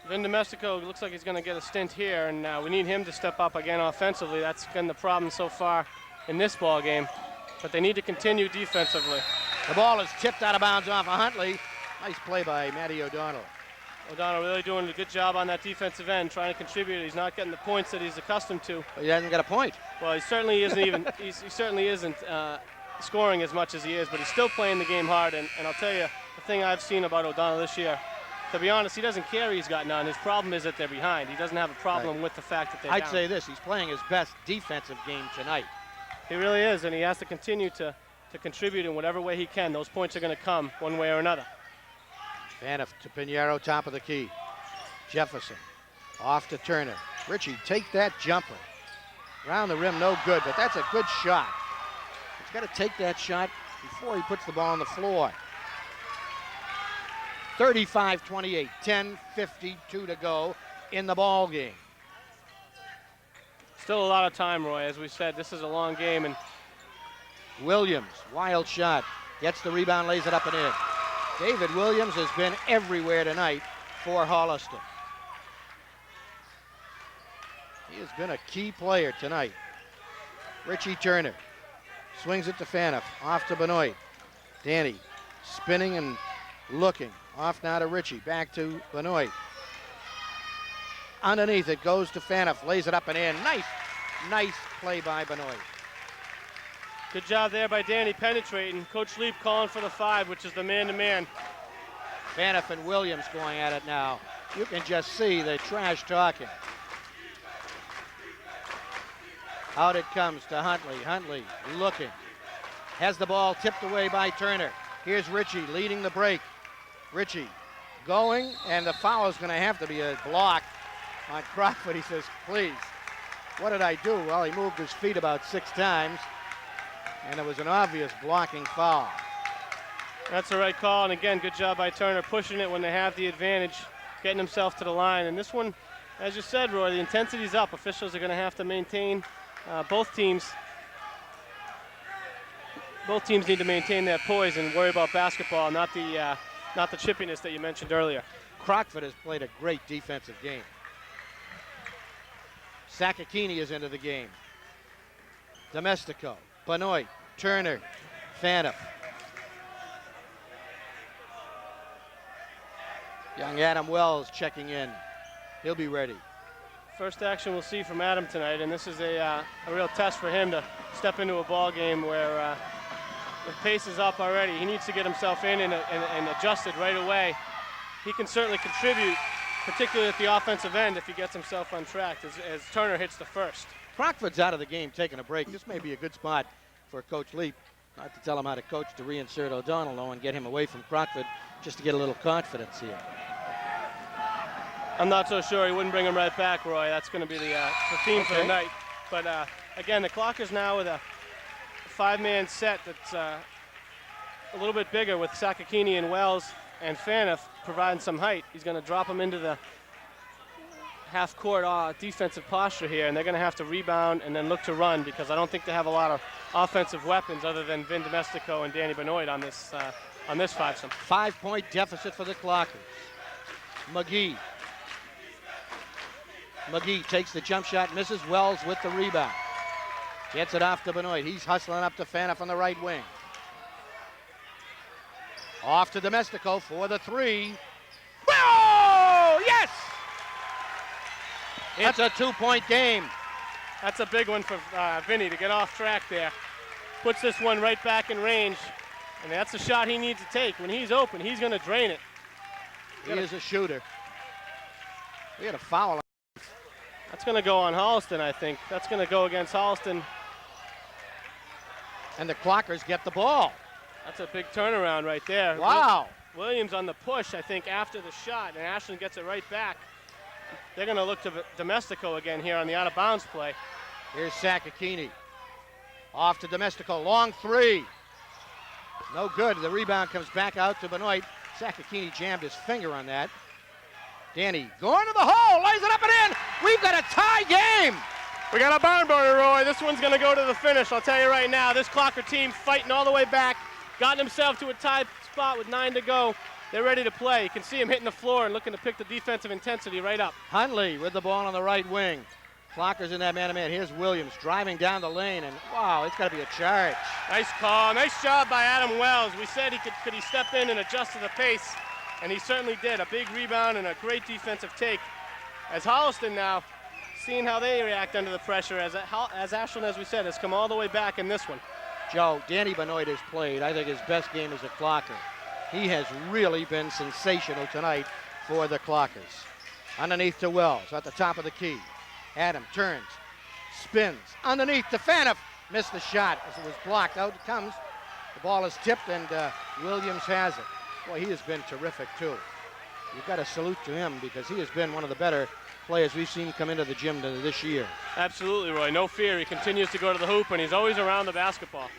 Vin Domestico looks like he's going to get a stint here, and we need him to step up again offensively. That's been the problem so far in this ball game. But they need to continue defensively. The ball is tipped out of bounds off of Huntley. Nice play by Matty O'Donnell. O'Donnell really doing a good job on that defensive end, trying to contribute. He's not getting the points that he's accustomed to. But he hasn't got a point. Well, he certainly isn't even. He certainly isn't scoring as much as he is, but he's still playing the game hard. And I'll tell you, the thing I've seen about O'Donnell this year, to be honest, he doesn't care he's got none. His problem is that they're behind. He doesn't have a problem with the fact that they're down. I'd say this, he's playing his best defensive game tonight. He really is, and he has to continue to contribute in whatever way he can. Those points are going to come one way or another. Paniff to Pinheiro, top of the key. Jefferson off to Turner. Richie, take that jumper. Around the rim, no good, but that's a good shot. He's got to take that shot before he puts the ball on the floor. 35-28, 10:52 to go. in the ball game. Still a lot of time, Roy. As we said, this is a long game. And Williams, wild shot, gets the rebound, lays it up and in. David Williams has been everywhere tonight for Holliston. He has been a key player tonight. Richie Turner swings it to Faneuf, off to Benoit. Danny spinning and looking, off now to Richie, back to Benoit. Underneath it goes to Faneuf, lays it up and in. Nice play by Benoit. good job there by Danny penetrating. Coach Leap calling for the 5, which is the man-to-man. Faneuf and Williams going at it now. You can just see the trash talking. Out it comes to Huntley. Huntley looking. Has the ball tipped away by Turner. Here's Richie leading the break. Richie going, and the foul is going to have to be a block on Crockford. He says, please, what did I do? Well, he moved his feet about 6 times, and it was an obvious blocking foul. That's the right call, and again, good job by Turner, pushing it when they have the advantage, getting himself to the line. And this one, as you said, Roy, the intensity's up. Officials are going to have to maintain, both teams need to maintain their poise and worry about basketball, not the chippiness that you mentioned earlier. Crockford has played a great defensive game. Sakakini is into the game. Domestico, Benoit, Turner, Faneuf. Young Adam Wells checking in. He'll be ready. First action we'll see from Adam tonight, and this is a real test for him to step into a ball game where the pace is up already. He needs to get himself in and adjusted right away. He can certainly contribute, particularly at the offensive end, if he gets himself on track as Turner hits the first. Crockford's out of the game, taking a break. This may be a good spot for Coach Leap, not to tell him how to coach, to reinsert O'Donnell, though, and get him away from Crockford just to get a little confidence here. I'm not so sure he wouldn't bring him right back, Roy. That's going to be the theme for the night. But again, the Clockers now with a 5-man set that's a little bit bigger with Sakakini and Wells and Faneuf providing some height. He's going to drop them into the half-court defensive posture here, and they're going to have to rebound and then look to run, because I don't think they have a lot of offensive weapons other than Vin Domestico and Danny Benoit on this 5-some. 5-point deficit for the Clockers. McGee takes the jump shot, misses. Wells with the rebound. Gets it off to Benoit. He's hustling up to Faneuf on the right wing. Off to Domestico for the 3. Whoa! Yes! It's a 2-point game. That's a big one for Vinny to get off track there. Puts this one right back in range, and that's the shot he needs to take. When he's open, he's going to drain it. He is a shooter. We got a foul. That's going to go on Holliston, I think. That's going to go against Holliston. And the Clockers get the ball. That's a big turnaround right there. Wow. Williams on the push, I think, after the shot, and Ashland gets it right back. They're going to look to Domestico again here on the out-of-bounds play. Here's Sakakini. Off to Domestico. Long 3. No good. The rebound comes back out to Benoit. Sakakini jammed his finger on that. Danny going to the hole, lays it up and in. We've got a tie game. We got a barn burner, Roy. This one's going to go to the finish. I'll tell you right now, this Clocker team fighting all the way back, gotten himself to a tied spot with 9 to go. They're ready to play. You can see him hitting the floor and looking to pick the defensive intensity right up. Huntley with the ball on the right wing. Clockers in that man-to-man. Here's Williams driving down the lane, and wow, it's got to be a charge. Nice call. Nice job by Adam Wells. We said could he step in and adjust to the pace, and he certainly did. A big rebound and a great defensive take. As Holliston now, seeing how they react under the pressure, as Ashland, as we said, has come all the way back in this one. Joe, Danny Benoit has played, I think, his best game as a Clocker. He has really been sensational tonight for the Clockers. Underneath to Wells at the top of the key. Adam turns, spins, underneath to Faneuf. Missed the shot as it was blocked. Out it comes. The ball is tipped, and Williams has it. Boy, he has been terrific, too. You've got to salute to him, because he has been one of the better players we've seen come into the gym this year. Absolutely, Roy. No fear. He continues to go to the hoop, and he's always around the basketball.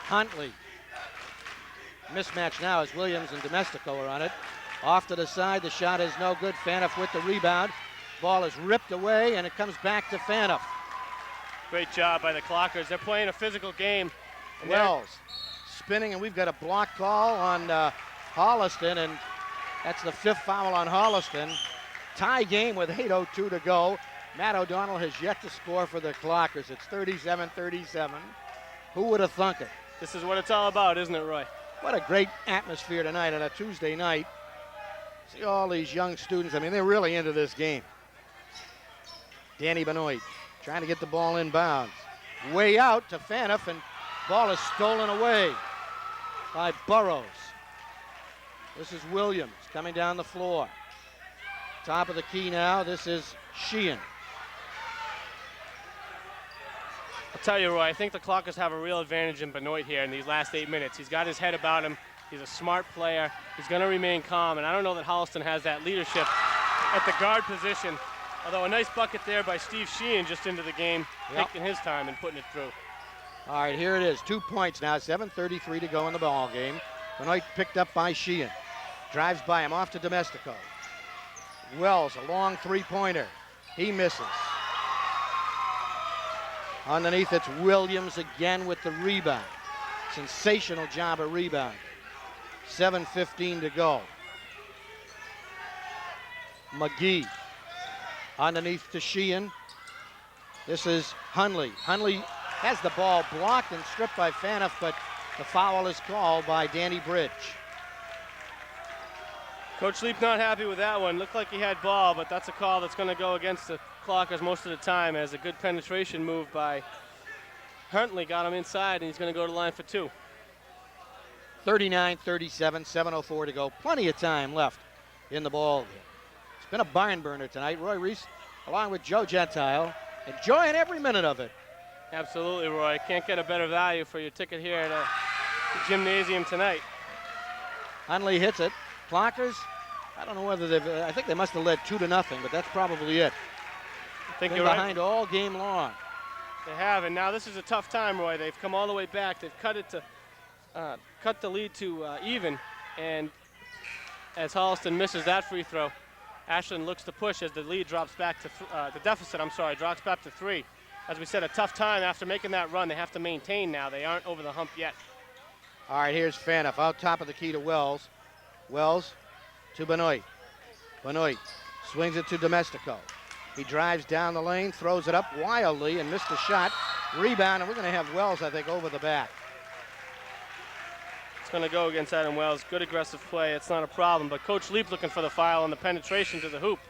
Huntley. Mismatch now as Williams and Domestico are on it. Off to the side. The shot is no good. Faneuf with the rebound. Ball is ripped away, and it comes back to Faneuf. Great job by the Clockers. They're playing a physical game. Wells spinning, and we've got a block call on Holliston, and that's the 5th foul on Holliston. Tie game with 8:02 to go. Matt O'Donnell has yet to score for the Clockers. It's 37-37. Who would have thunk it? This is what it's all about, isn't it, Roy? What a great atmosphere tonight on a Tuesday night. See all these young students. I mean, they're really into this game. Danny Benoit trying to get the ball inbounds. Way out to Faneuf, and ball is stolen away by Burrows. This is Williams coming down the floor. Top of the key now. This is Sheehan. I'll tell you, Roy, I think the Clockers have a real advantage in Benoit here in these last 8 minutes. He's got his head about him. He's a smart player. He's going to remain calm, and I don't know that Holliston has that leadership at the guard position. Although a nice bucket there by Steve Sheehan just into the game, taking his time and putting it through. All right, here it is. 2 points now. 7:33 to go in the ball game. Benoit picked up by Sheehan. Drives by him off to Domestico. Wells, a long three-pointer. He misses. Underneath, it's Williams again with the rebound. Sensational job of rebound. 7:15 to go. McGee underneath to Sheehan. This is Hunley. Hunley has the ball blocked and stripped by Faneuf, but the foul is called by Danny Bridge. Coach Leap not happy with that one. Looked like he had ball, but that's a call that's going to go against the Clockers most of the time, as a good penetration move by Huntley got him inside, and he's going to go to the line for 2. 39-37, 7:04 to go. Plenty of time left in the ball game. It's been a barn burner tonight. Roy Reese, along with Joe Gentile, enjoying every minute of it. Absolutely, Roy. Can't get a better value for your ticket here at the gymnasium tonight. Hunley hits it. Clockers, I don't know whether I think they must have led 2-0, but that's probably it. I think Been you're behind all game long. They have, and now this is a tough time, Roy. They've come all the way back. They've cut the lead to even, and as Holliston misses that free throw, Ashland looks to push as the lead drops back to the deficit. Drops back to 3. As we said, a tough time after making that run. They have to maintain now. They aren't over the hump yet. All right, here's Faneuf out top of the key to Wells. Wells to Benoit. Benoit swings it to Domestico. He drives down the lane, throws it up wildly, and missed a shot. Rebound, and we're going to have Wells, I think, over the back. It's going to go against Adam Wells. Good aggressive play. It's not a problem, but Coach Leap looking for the foul on the penetration to the hoop.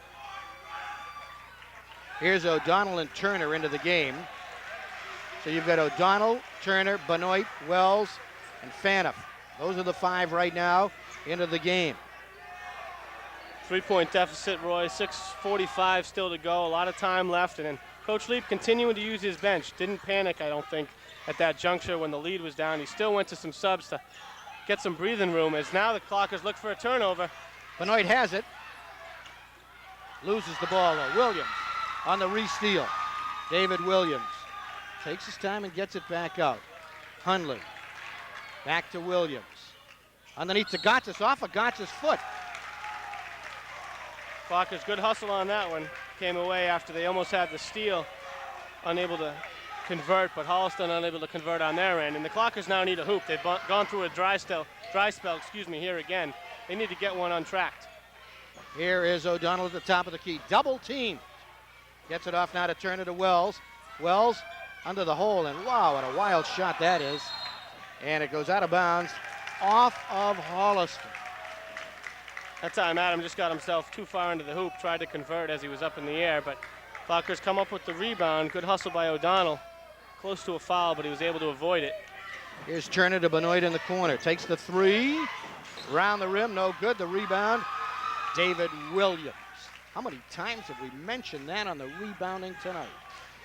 Here's O'Donnell and Turner into the game. So you've got O'Donnell, Turner, Benoit, Wells, and Faneuf. Those are the 5 right now into the game. 3-point deficit, Roy. 6:45 still to go. A lot of time left, and then Coach Leap continuing to use his bench. Didn't panic, I don't think, at that juncture when the lead was down. He still went to some subs to get some breathing room, as now the Clockers look for a turnover. Benoit has it. Loses the ball, though. Williams on the re-steal. David Williams takes his time and gets it back out. Hunley back to Williams. Underneath to Gottis, off of Gottis' foot. Clockers, good hustle on that one. Came away after they almost had the steal. Unable to convert, but Holliston unable to convert on their end. And the Clockers now need a hoop. They've gone through a dry spell here again. They need to get one untracked. Here is O'Donnell at the top of the key. Double team. Gets it off now to turn it to Wells. Wells under the hole, and wow, what a wild shot that is. And it goes out of bounds off of Holliston. That time Adam just got himself too far into the hoop, tried to convert as he was up in the air, but Clockers come up with the rebound. Good hustle by O'Donnell. Close to a foul, but he was able to avoid it. Here's Turner to Benoit in the corner. Takes the 3. Round the rim, no good. The rebound, David Williams. How many times have we mentioned that on the rebounding tonight?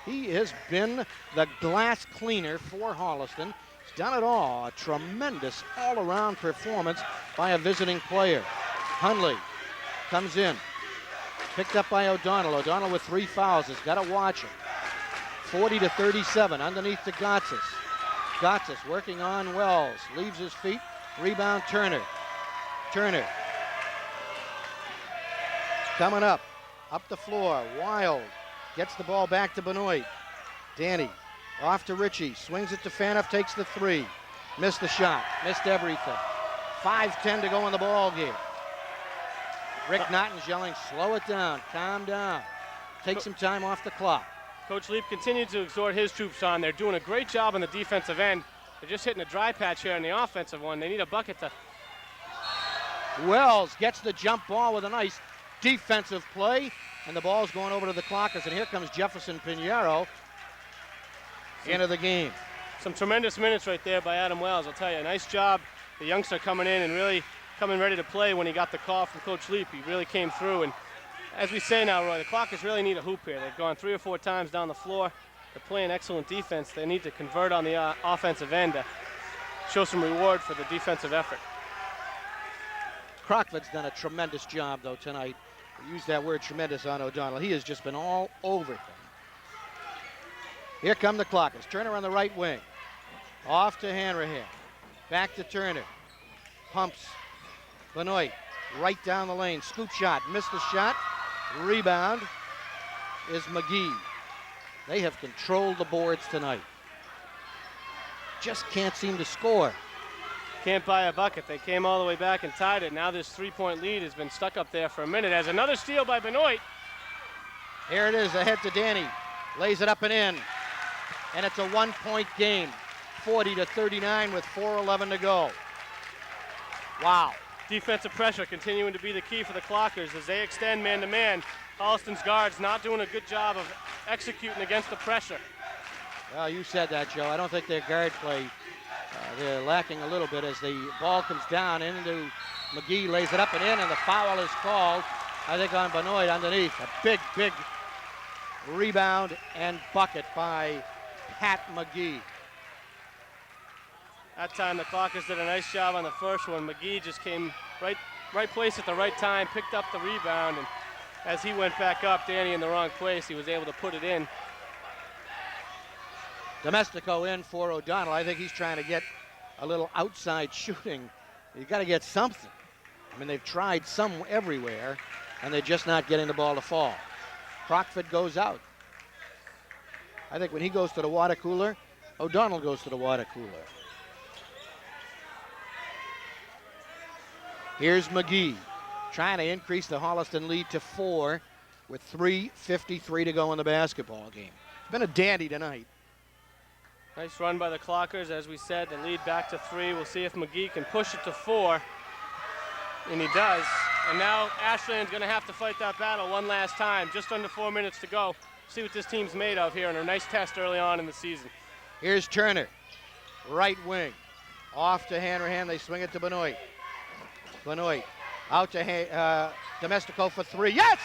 He has been the glass cleaner for Holliston. He's done it all. A tremendous all-around performance by a visiting player. Hunley comes in. Picked up by O'Donnell. O'Donnell with 3 fouls. Has got to watch him. 40-37. Underneath to Gottis. Gottis working on Wells. Leaves his feet. Rebound Turner. Turner. Coming up. Up the floor, Wild gets the ball back to Benoit. Danny off to Ritchie, swings it to Fanoff, takes the three. Missed the shot, missed everything. 5:10 to go in the ball game. Rick Naughton's yelling, slow it down, calm down. Take some time off the clock. Coach Leap continued to exhort his troops on. They're doing a great job on the defensive end. They're just hitting a dry patch here on the offensive one. They need a bucket to... Wells gets the jump ball with a nice defensive play, and the ball's going over to the Clockers, and here comes Jefferson Pinheiro into the game. Some tremendous minutes right there by Adam Wells. I'll tell you, a nice job. The youngster coming in and really coming ready to play when he got the call from Coach Leap. He really came through, and as we say now, Roy, the Clockers really need a hoop here. They've gone 3 or 4 times down the floor. They're playing excellent defense. They need to convert on the offensive end to show some reward for the defensive effort. Crockford's done a tremendous job, though, tonight. We use that word tremendous on O'Donnell. He has just been all over him. Here come the Clockers. Turner on the right wing. Off to Hanrahan. Back to Turner. Pumps. Benoit right down the lane. Scoop shot. Missed the shot. Rebound is McGee. They have controlled the boards tonight. Just can't seem to score. Can't buy a bucket. They came all the way back and tied it. Now this 3-point lead has been stuck up there for a minute. As another steal by Benoit. Here it is, ahead to Danny. Lays it up and in. And it's a 1-point game. 40-39 with 4:11 to go. Wow. Defensive pressure continuing to be the key for the Clockers as they extend man-to-man. Holliston's guards not doing a good job of executing against the pressure. Well, you said that, Joe. I don't think their guard play, they're lacking a little bit as the ball comes down into McGee, lays it up and in, and the foul is called, I think, on Benoit underneath. A big, big rebound and bucket by Pat McGee. That time the Clockers did a nice job on the first one. McGee just came right place at the right time, picked up the rebound, and as he went back up, Danny in the wrong place, he was able to put it in. Domestico in for O'Donnell. I think he's trying to get a little outside shooting. You got to get something. I mean, they've tried some everywhere, and they're just not getting the ball to fall. Crockford goes out. I think when he goes to the water cooler, O'Donnell goes to the water cooler. Here's McGee trying to increase the Holliston lead to 4 with 3:53 to go in the basketball game. It's been a dandy tonight. Nice run by the Clockers. As we said, the lead back to 3. We'll see if McGee can push it to 4. And he does. And now Ashland's going to have to fight that battle one last time. Just under 4 minutes to go. See what this team's made of here in a nice test early on in the season. Here's Turner, right wing. Off to Hanrahan. They swing it to Benoit. Benoit out to Domestico for 3. Yes!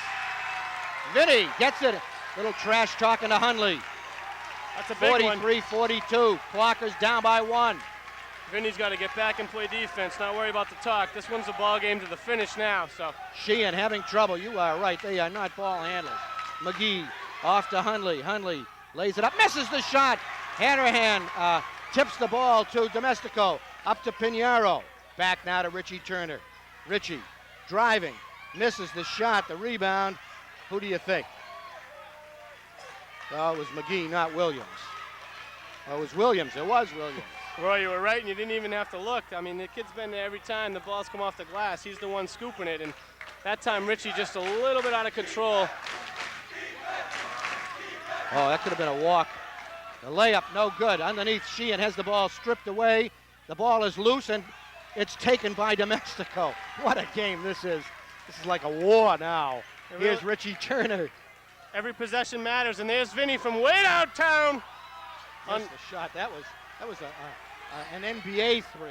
Vinny gets it. Little trash talking to Hundley. That's a big one. 43-42. Clockers down by 1. Vinny's got to get back and play defense, not worry about the talk. This one's a ball game to the finish now. So Sheehan having trouble. You are right. They are not ball handlers. McGee off to Hundley. Hundley lays it up. Misses the shot. Hanrahan tips the ball to Domestico. Up to Pinheiro. Back now to Richie Turner. Richie driving. Misses the shot. The rebound. Who do you think? Well, it was McGee, not Williams. Oh, it was Williams. It was Williams. Roy, you were right, and you didn't even have to look. I mean, the kid's been there every time the ball's come off the glass. He's the one scooping it, and that time Richie just a little bit out of control. Oh, that could have been a walk. The layup, no good. Underneath, Sheehan has the ball stripped away. The ball is loose, and it's taken by Domestico. What a game this is. This is like a war now. Here's Richie Turner. Every possession matters, and there's Vinny from way downtown. Missed the shot. That was an NBA 3.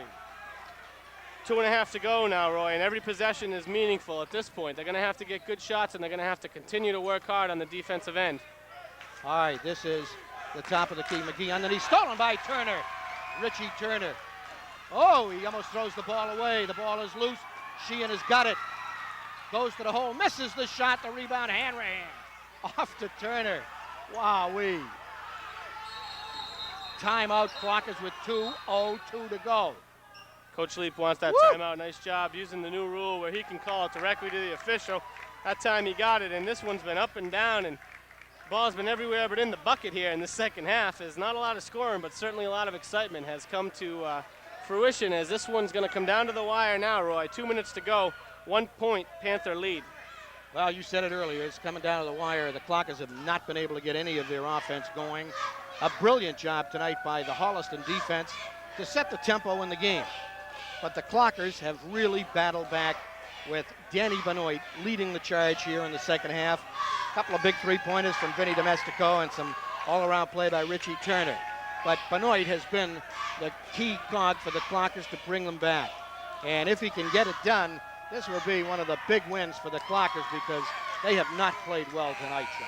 2.5 to go now, Roy, and every possession is meaningful at this point. They're going to have to get good shots, and they're going to have to continue to work hard on the defensive end. All right, this is the top of the key. McGee underneath, stolen by Turner. Richie Turner. Oh, he almost throws the ball away. The ball is loose. Sheehan has got it. Goes to the hole, misses the shot. The rebound, Hanrahan. Off to Turner. Wowee. Timeout, Clockers with 2:02 to go. Coach Leap wants that timeout. Nice job using the new rule where he can call it directly to the official. That time he got it, and this one's been up and down, and ball's been everywhere but in the bucket here in the second half. There's not a lot of scoring, but certainly a lot of excitement has come to fruition as this one's going to come down to the wire now, Roy. 2 minutes to go, 1 point Panther lead. Well, you said it earlier. It's coming down to the wire. The Clockers have not been able to get any of their offense going. A brilliant job tonight by the Holliston defense to set the tempo in the game. But the Clockers have really battled back with Danny Benoit leading the charge here in the second half. A couple of big three-pointers from Vinny Domestico and some all-around play by Richie Turner. But Benoit has been the key cog for the Clockers to bring them back. And if he can get it done, this will be one of the big wins for the Clockers because they have not played well tonight, Sean.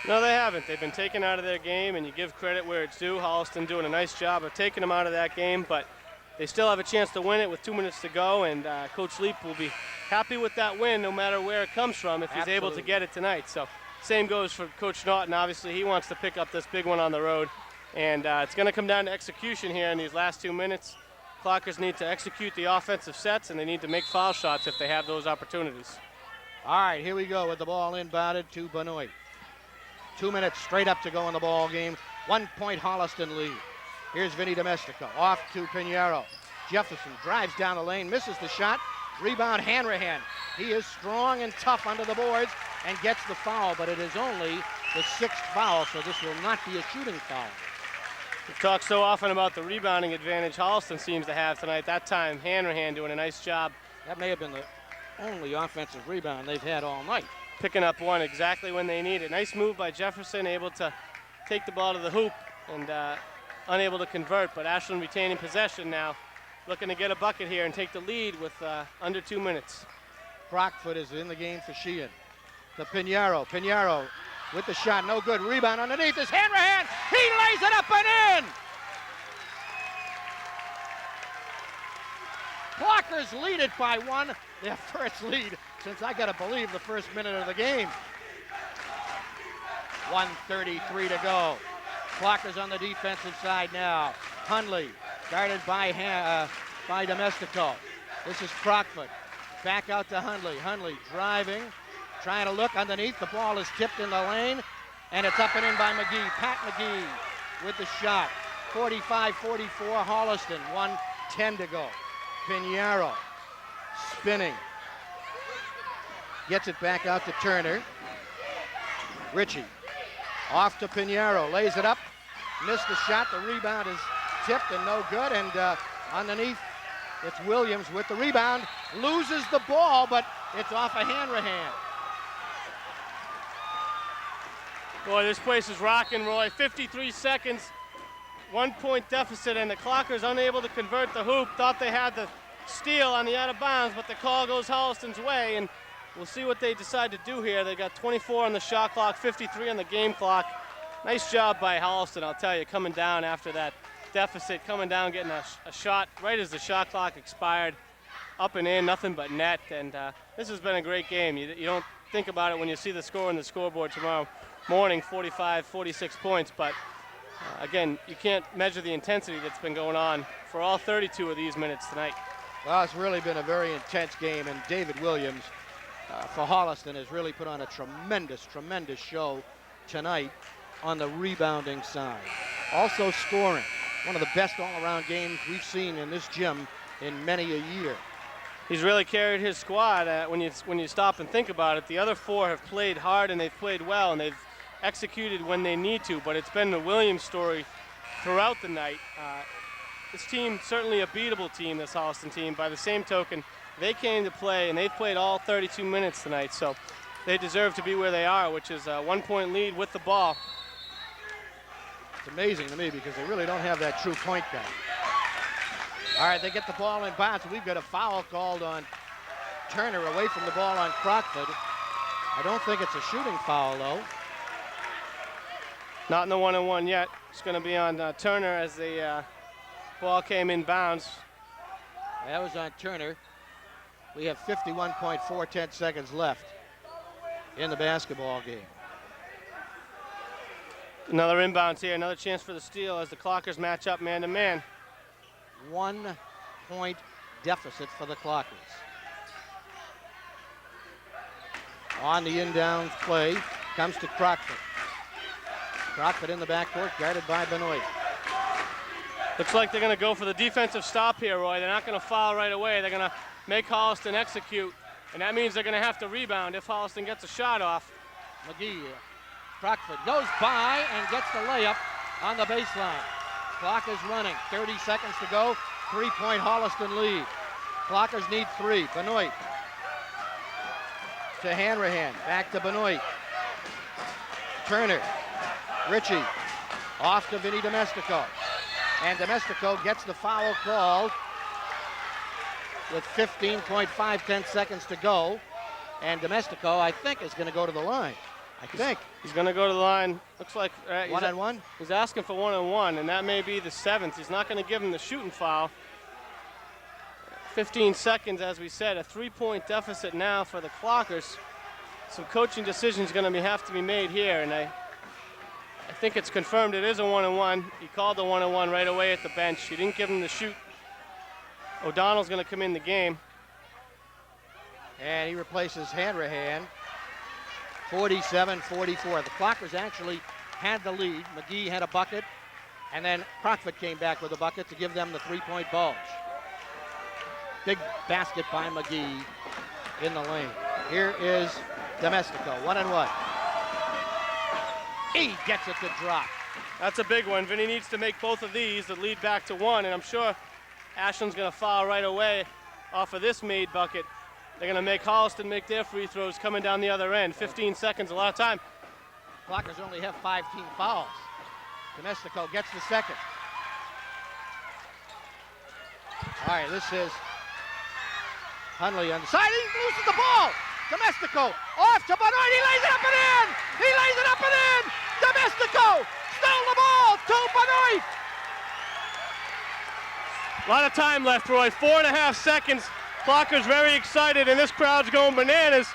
No, they haven't. They've been taken out of their game, and you give credit where it's due. Holliston doing a nice job of taking them out of that game, but they still have a chance to win it with 2 minutes to go, and Coach Leap will be happy with that win no matter where it comes from if he's able to get it tonight. So same goes for Coach Naughton. Obviously, he wants to pick up this big one on the road, and it's going to come down to execution here in these last 2 minutes. Clockers need to execute the offensive sets, and they need to make foul shots if they have those opportunities. All right, here we go with the ball inbounded to Benoit. 2 minutes straight up to go in the ball game. 1 point Holliston lead. Here's Vinny Domestico off to Pinheiro. Jefferson drives down the lane, misses the shot. Rebound Hanrahan. He is strong and tough under the boards and gets the foul, but it is only the 6th foul, so this will not be a shooting foul. We've talked so often about the rebounding advantage Holliston seems to have tonight. That time, Hanrahan doing a nice job. That may have been the only offensive rebound they've had all night. Picking up one exactly when they need it. Nice move by Jefferson, able to take the ball to the hoop and unable to convert, but Ashland retaining possession now, looking to get a bucket here and take the lead with under 2 minutes. Crockford is in the game for Sheehan. To Pinheiro. Pinheiro with the shot, no good. Rebound underneath is Hanrahan. He lays it up and in. Clockers lead it by 1. Their first lead since I got to believe the first minute of the game. 1:33 to go. Clockers on the defensive side now. Hundley guarded by Domestico. This is Crockford. Back out to Hundley. Hundley driving, trying to look underneath. The ball is tipped in the lane, and it's up and in by McGee. Pat McGee with the shot. 45-44 Holliston. 1:10 to go. Pinheiro spinning. Gets it back out to Turner. Richie off to Pinheiro. Lays it up. Missed the shot. The rebound is tipped and no good. And underneath, it's Williams with the rebound. Loses the ball, but it's off a Hanrahan. Boy, this place is rocking, Roy. 53 seconds, 1 point deficit, and the Clockers unable to convert the hoop. Thought they had the steal on the out of bounds, but the call goes Holliston's way, and we'll see what they decide to do here. They got 24 on the shot clock, 53 on the game clock. Nice job by Holliston, I'll tell you, coming down after that deficit, coming down, getting a shot right as the shot clock expired. Up and in, nothing but net, and this has been a great game. You don't think about it when you see the score on the scoreboard tomorrow morning, 45, 46 points, but again, you can't measure the intensity that's been going on for all 32 of these minutes tonight. Well, it's really been a very intense game, and David Williams for Holliston has really put on a tremendous, tremendous show tonight on the rebounding side. Also scoring. One of the best all-around games we've seen in this gym in many a year. He's really carried his squad. When you stop and think about it, the other 4 have played hard and they've played well and they've executed when they need to, but it's been the Williams story throughout the night. This team, certainly a beatable team, this Holliston team. By the same token, they came to play and they've played all 32 minutes tonight, so they deserve to be where they are, which is a 1 point lead with the ball. It's amazing to me because they really don't have that true point guard. All right, they get the ball in bounds. We've got a foul called on Turner away from the ball on Crockford. I don't think it's a shooting foul, though. Not in the 1-on-1 yet. It's going to be on Turner as the ball came in bounds. That was on Turner. We have 51.4 seconds left in the basketball game. Another inbounds here, another chance for the steal as the Clockers match up man-to-man. 1 point deficit for the Clockers. On the inbound play comes to Crockett. Crockett in the backcourt, guarded by Benoit. Looks like they're going to go for the defensive stop here, Roy. They're not going to foul right away. They're going to make Holliston execute, and that means they're going to have to rebound if Holliston gets a shot off. McGee, Crockett goes by and gets the layup on the baseline. Clock is running, 30 seconds to go. 3-point Holliston lead. Clockers need 3. Benoit to Hanrahan, back to Benoit. Turner, Ritchie, off to Vinny Domestico. And Domestico gets the foul called with 15.5 seconds to go. And Domestico, I think, is going to go to the line. I think. He's going to go to the line. Looks like one-on-one. He's asking for one-on-one, and that may be the 7th. He's not going to give him the shooting foul. 15 seconds, as we said, a 3-point deficit now for the Clockers. Some coaching decisions going to have to be made here, and I think it's confirmed it is a one-on-one. He called the one-on-one right away at the bench. He didn't give him the shoot. O'Donnell's going to come in the game. And he replaces Hanrahan. 47-44. The Clockers actually had the lead. McGee had a bucket, and then Crockett came back with a bucket to give them the 3-point bulge. Big basket by McGee in the lane. Here is Domestico, 1-on-1. He gets it to drop. That's a big one. Vinny needs to make both of these that lead back to 1, and I'm sure Ashland's going to foul right away off of this made bucket. They're going to make Holliston make their free throws coming down the other end. 15 seconds, a lot of time. Clockers only have 5 team fouls. Domestico gets the second. All right, this is Hunley on the side. He loses the ball. Domestico off to Benoit. He lays it up and in. He lays it up and in. Domestico stole the ball to Benoit. A lot of time left, Roy. 4.5 seconds. Clockers very excited, and this crowd's going bananas.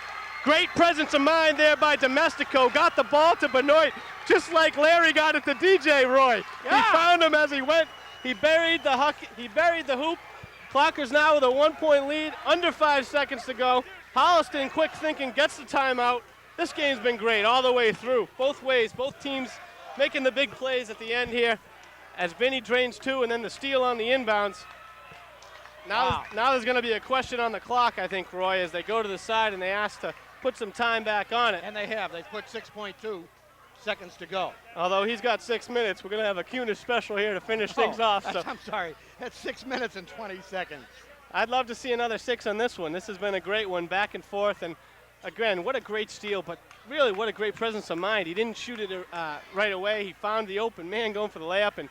Great presence of mind there by Domestico. Got the ball to Benoit, just like Larry got it to DJ, Roy. Yeah. He found him as he went. He buried the hoop. Clockers now with a 1-point lead, under 5 seconds to go. Holliston, quick thinking, gets the timeout. This game's been great all the way through. Both ways, both teams making the big plays at the end here as Vinny drains 2 and then the steal on the inbounds. Now there's going to be a question on the clock, I think, Roy, as they go to the side and they ask to put some time back on it. And they have. They've put 6.2 seconds to go. Although he's got 6 minutes, we're going to have a Kunis special here to finish things off. So. I'm sorry. That's 6 minutes and 20 seconds. I'd love to see another 6 on this one. This has been a great one, back and forth. And, again, what a great steal, but really what a great presence of mind. He didn't shoot it right away. He found the open man going for the layup. And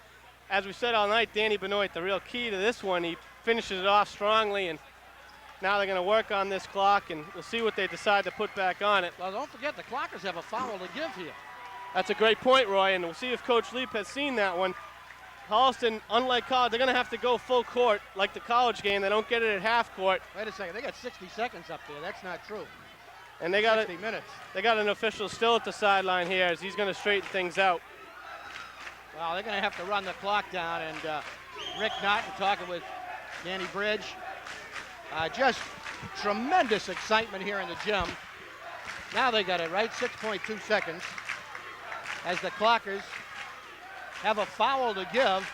as we said all night, Danny Benoit, the real key to this one, he finishes it off strongly, and now they're going to work on this clock, and we'll see what they decide to put back on it. Well, don't forget, the Clockers have a foul to give here. That's a great point, Roy, and we'll see if Coach Leap has seen that one. Holliston, unlike college, they're going to have to go full court like the college game. They don't get it at half court. Wait a second. They got 60 seconds up there. That's not true. And they got 60 minutes. They got an official still at the sideline here as he's going to straighten things out. Well, they're going to have to run the clock down, and Rick Naughton talking with Danny Bridge. Just tremendous excitement here in the gym. Now they got it right, 6.2 seconds, as the Clockers have a foul to give,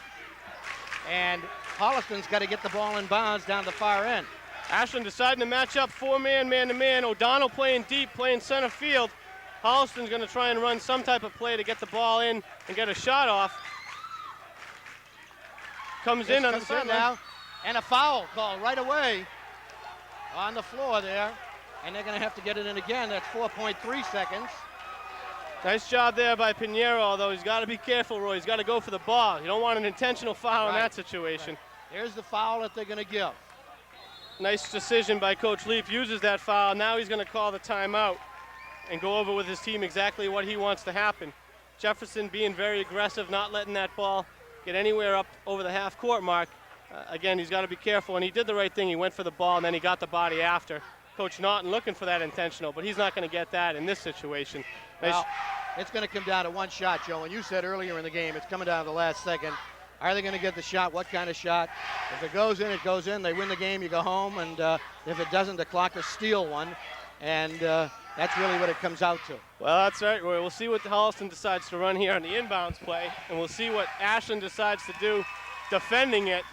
and Holliston's got to get the ball in bounds down the far end. Ashland deciding to match up 4-man, man-to-man. O'Donnell playing deep, playing center field. Holliston's going to try and run some type of play to get the ball in and get a shot off. Comes in on the sideline now, and a foul called right away on the floor there, and they're going to have to get it in again. That's 4.3 seconds. Nice job there by Pinheiro, although he's got to be careful, Roy. He's got to go for the ball. You don't want an intentional foul in that situation. Right. Here's the foul that they're going to give. Nice decision by Coach Leap. Uses that foul. Now he's going to call the timeout and go over with his team exactly what he wants to happen. Jefferson being very aggressive, not letting that ball get anywhere up over the half-court mark. Again, he's got to be careful, and he did the right thing. He went for the ball, and then he got the body after. Coach Naughton looking for that intentional, but he's not going to get that in this situation. Well, it's going to come down to one shot, Joe. And you said earlier in the game, it's coming down to the last second. Are they going to get the shot? What kind of shot? If it goes in, it goes in. They win the game, you go home. And if it doesn't, the Clockers steal one. And That's really what it comes out to. Well, that's right, Roy. We'll see what Holliston decides to run here on the inbounds play, and we'll see what Ashland decides to do defending it.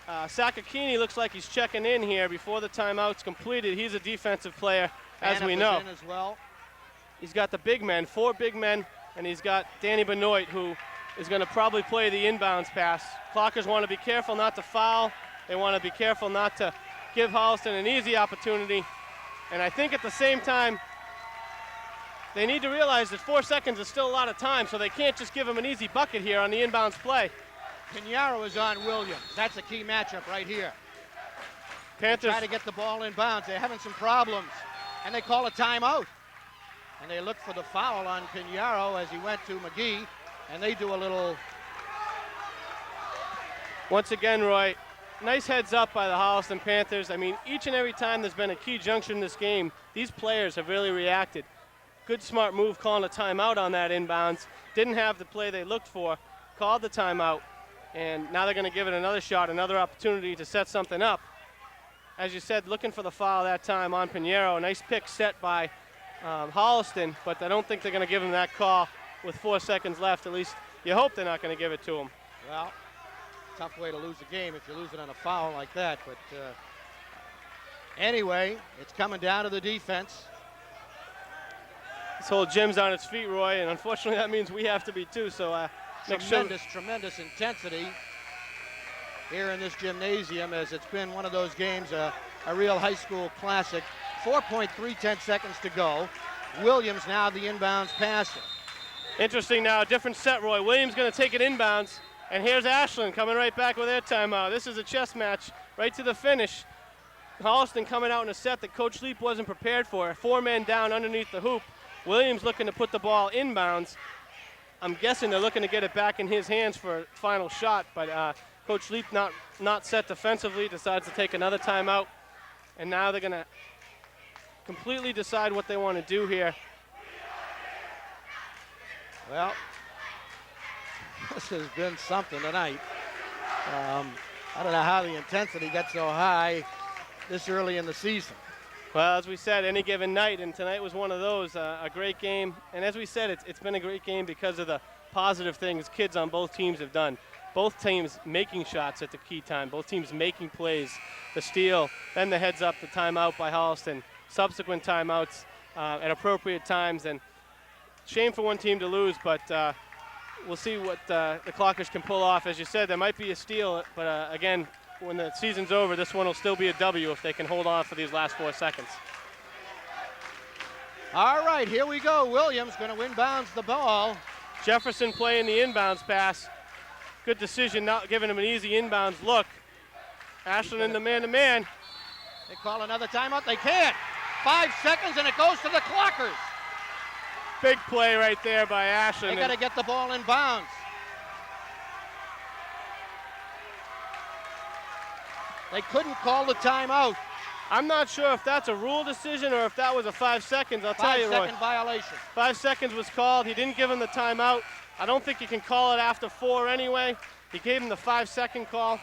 Sakakini looks like he's checking in here before the timeout's completed. He's a defensive player, as we know. In as well. He's got the big men, 4 big men, and he's got Danny Benoit, who is going to probably play the inbounds pass. Clockers want to be careful not to foul. They want to be careful not to give Holliston an easy opportunity. And I think at the same time, they need to realize that 4 seconds is still a lot of time, so they can't just give him an easy bucket here on the inbounds play. Pinheiro is on Williams. That's a key matchup right here. Panthers try to get the ball in bounds. They're having some problems, and they call a timeout. And they look for the foul on Pinheiro as he went to McGee, and they do a little. Once again, Roy, nice heads up by the Holliston Panthers. I mean, each and every time there's been a key juncture in this game, these players have really reacted. Good, smart move calling a timeout on that inbounds. Didn't have the play they looked for, called the timeout, and now they're going to give it another shot, another opportunity to set something up. As you said, looking for the foul that time on Pinheiro. Nice pick set by Holliston, but I don't think they're going to give him that call with 4 seconds left. At least you hope they're not going to give it to him. Well, tough way to lose a game if you lose it on a foul like that. But anyway, it's coming down to the defense. This whole gym's on its feet, Roy, and unfortunately that means we have to be too. So tremendous intensity here in this gymnasium, as it's been one of those games, a real high school classic. 4.3 seconds to go. Williams now the inbounds passer. Interesting now, a different set, Roy. Williams going to take it inbounds, and here's Ashland coming right back with their timeout. This is a chess match right to the finish. Holliston coming out in a set that Coach Leap wasn't prepared for. 4 men down underneath the hoop. Williams looking to put the ball inbounds. I'm guessing they're looking to get it back in his hands for a final shot, but Coach Leap not set defensively, decides to take another timeout, and now they're going to completely decide what they want to do here. Well, this has been something tonight. I don't know how the intensity got so high this early in the season. Well, as we said, any given night, and tonight was one of those, a great game. And as we said, it's been a great game because of the positive things kids on both teams have done. Both teams making shots at the key time, both teams making plays, the steal, then the heads up, the timeout by Holliston, subsequent timeouts at appropriate times. And shame for one team to lose, but we'll see what the Clockers can pull off. As you said, there might be a steal, but again, when the season's over, this one will still be a W if they can hold on for these last 4 seconds. All right, here we go. Williams going to inbounds the ball. Jefferson playing the inbounds pass. Good decision, not giving him an easy inbounds look. Ashland in the man-to-man. They call another timeout. They can't. 5 seconds, and it goes to the Clockers. Big play right there by Ashland. They got to get the ball in bounds. They couldn't call the timeout. I'm not sure if that's a rule decision or if that was a 5 seconds. I'll tell you, Roy. 5-second violation. 5 seconds was called. He didn't give him the timeout. I don't think you can call it after 4 anyway. He gave him the 5-second call.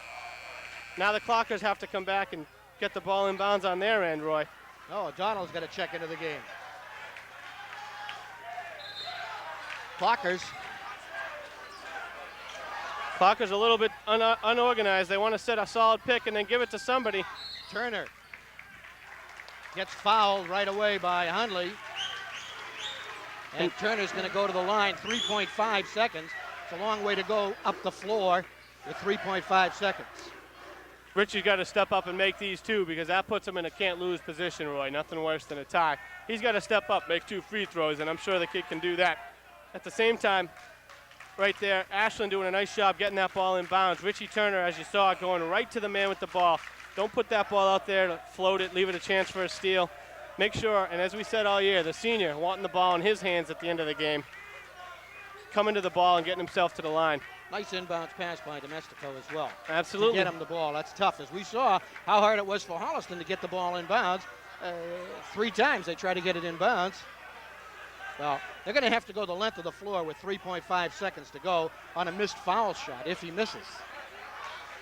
Now the Clockers have to come back and get the ball in bounds on their end, Roy. Oh, O'Donnell's got to check into the game. Clockers a little bit unorganized. They want to set a solid pick and then give it to somebody. Turner gets fouled right away by Hundley. And Turner's going to go to the line. 3.5 seconds. It's a long way to go up the floor with 3.5 seconds. Richie's got to step up and make these 2 because that puts him in a can't-lose position, Roy. Nothing worse than a tie. He's got to step up, make 2 free throws, and I'm sure the kid can do that. At the same time, right there, Ashland doing a nice job getting that ball in bounds. Richie Turner, as you saw, going right to the man with the ball. Don't put that ball out there to float it, leave it a chance for a steal. Make sure, and as we said all year, the senior wanting the ball in his hands at the end of the game, coming to the ball and getting himself to the line. Nice inbounds pass by Domestico as well. Absolutely. To get him the ball. That's tough. As we saw how hard it was for Holliston to get the ball in bounds. 3 times they tried to get it in bounds. Well, they're going to have to go the length of the floor with 3.5 seconds to go on a missed foul shot if he misses.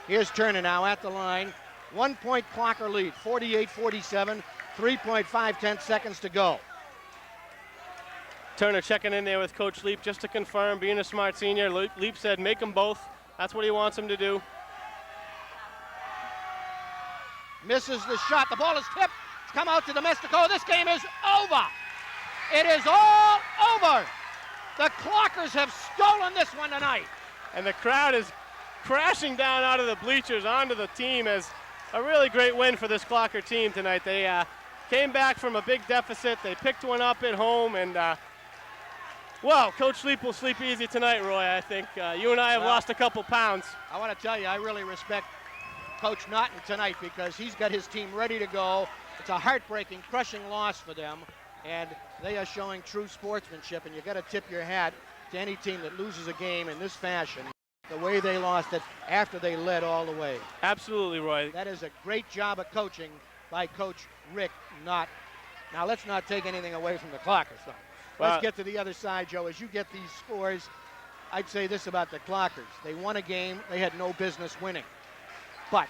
Here's Turner now at the line. 1 point Clocker lead, 48-47, 3.5 seconds to go. Turner checking in there with Coach Leap just to confirm, being a smart senior. Leap said make them both. That's what he wants them to do. Misses the shot. The ball is tipped. It's come out to Domestico. This game is over. It is all over. The Clockers have stolen this one tonight. And the crowd is crashing down out of the bleachers onto the team as a really great win for this Clocker team tonight. They came back from a big deficit. They picked one up at home, and well, Coach Leap will sleep easy tonight, Roy. I think you and I have lost a couple pounds. I want to tell you, I really respect Coach Naughton tonight because he's got his team ready to go. It's a heartbreaking, crushing loss for them, and they are showing true sportsmanship, and you got to tip your hat to any team that loses a game in this fashion, the way they lost it after they led all the way. Absolutely, Roy. That is a great job of coaching by Coach Rick Naughton. Now, let's not take anything away from the Clockers, though. Let's get to the other side, Joe. As you get these scores, I'd say this about the Clockers. They won a game they had no business winning. But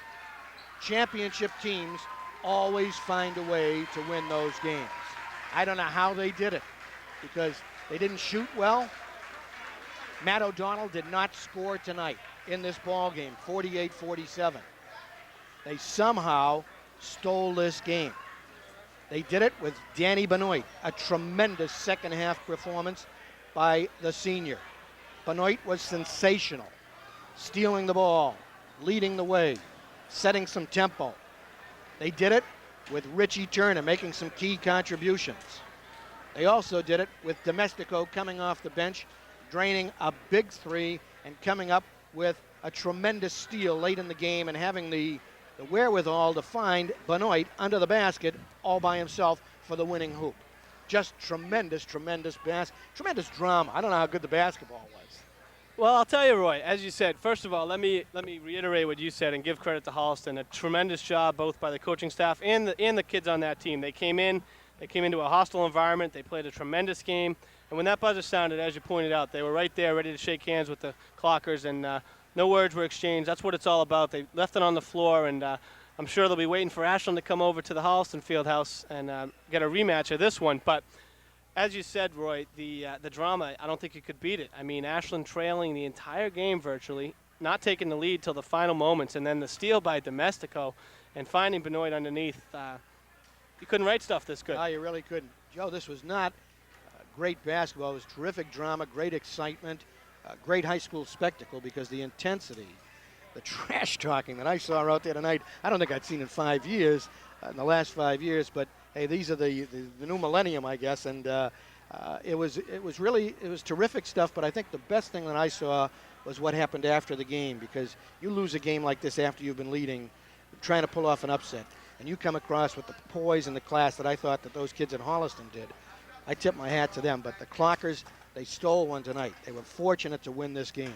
championship teams always find a way to win those games. I don't know how they did it because they didn't shoot well. Matt O'Donnell did not score tonight in this ball game, 48-47. They somehow stole this game. They did it with Danny Benoit, a tremendous second half performance by the senior. Benoit was sensational, stealing the ball, leading the way, setting some tempo. They did it with Richie Turner making some key contributions. They also did it with Domestico coming off the bench, draining a big three and coming up with a tremendous steal late in the game and having the wherewithal to find Benoit under the basket all by himself for the winning hoop. Just tremendous drama. I don't know how good the basketball was. Well, I'll tell you, Roy, as you said, first of all, let me reiterate what you said and give credit to Holliston. A tremendous job both by the coaching staff and the kids on that team. They came into a hostile environment. They played a tremendous game. And when that buzzer sounded, as you pointed out, they were right there ready to shake hands with the Clockers, and no words were exchanged. That's what it's all about. They left it on the floor, and I'm sure they'll be waiting for Ashland to come over to the Holliston Fieldhouse and get a rematch of this one. But as you said, Roy, the drama, I don't think you could beat it. I mean, Ashland trailing the entire game virtually, not taking the lead till the final moments, and then the steal by Domestico and finding Benoit underneath. You couldn't write stuff this good. No, you really couldn't. Joe, this was not great basketball. It was terrific drama, great excitement, great high school spectacle because the intensity, the trash talking that I saw out there tonight, I don't think I'd seen in 5 years, in the last 5 years, but hey, these are the new millennium, I guess, and it was terrific stuff. But I think the best thing that I saw was what happened after the game, because you lose a game like this after you've been leading, trying to pull off an upset, and you come across with the poise and the class that I thought that those kids at Holliston did. I tip my hat to them. But the Clockers, they stole one tonight. They were fortunate to win this game.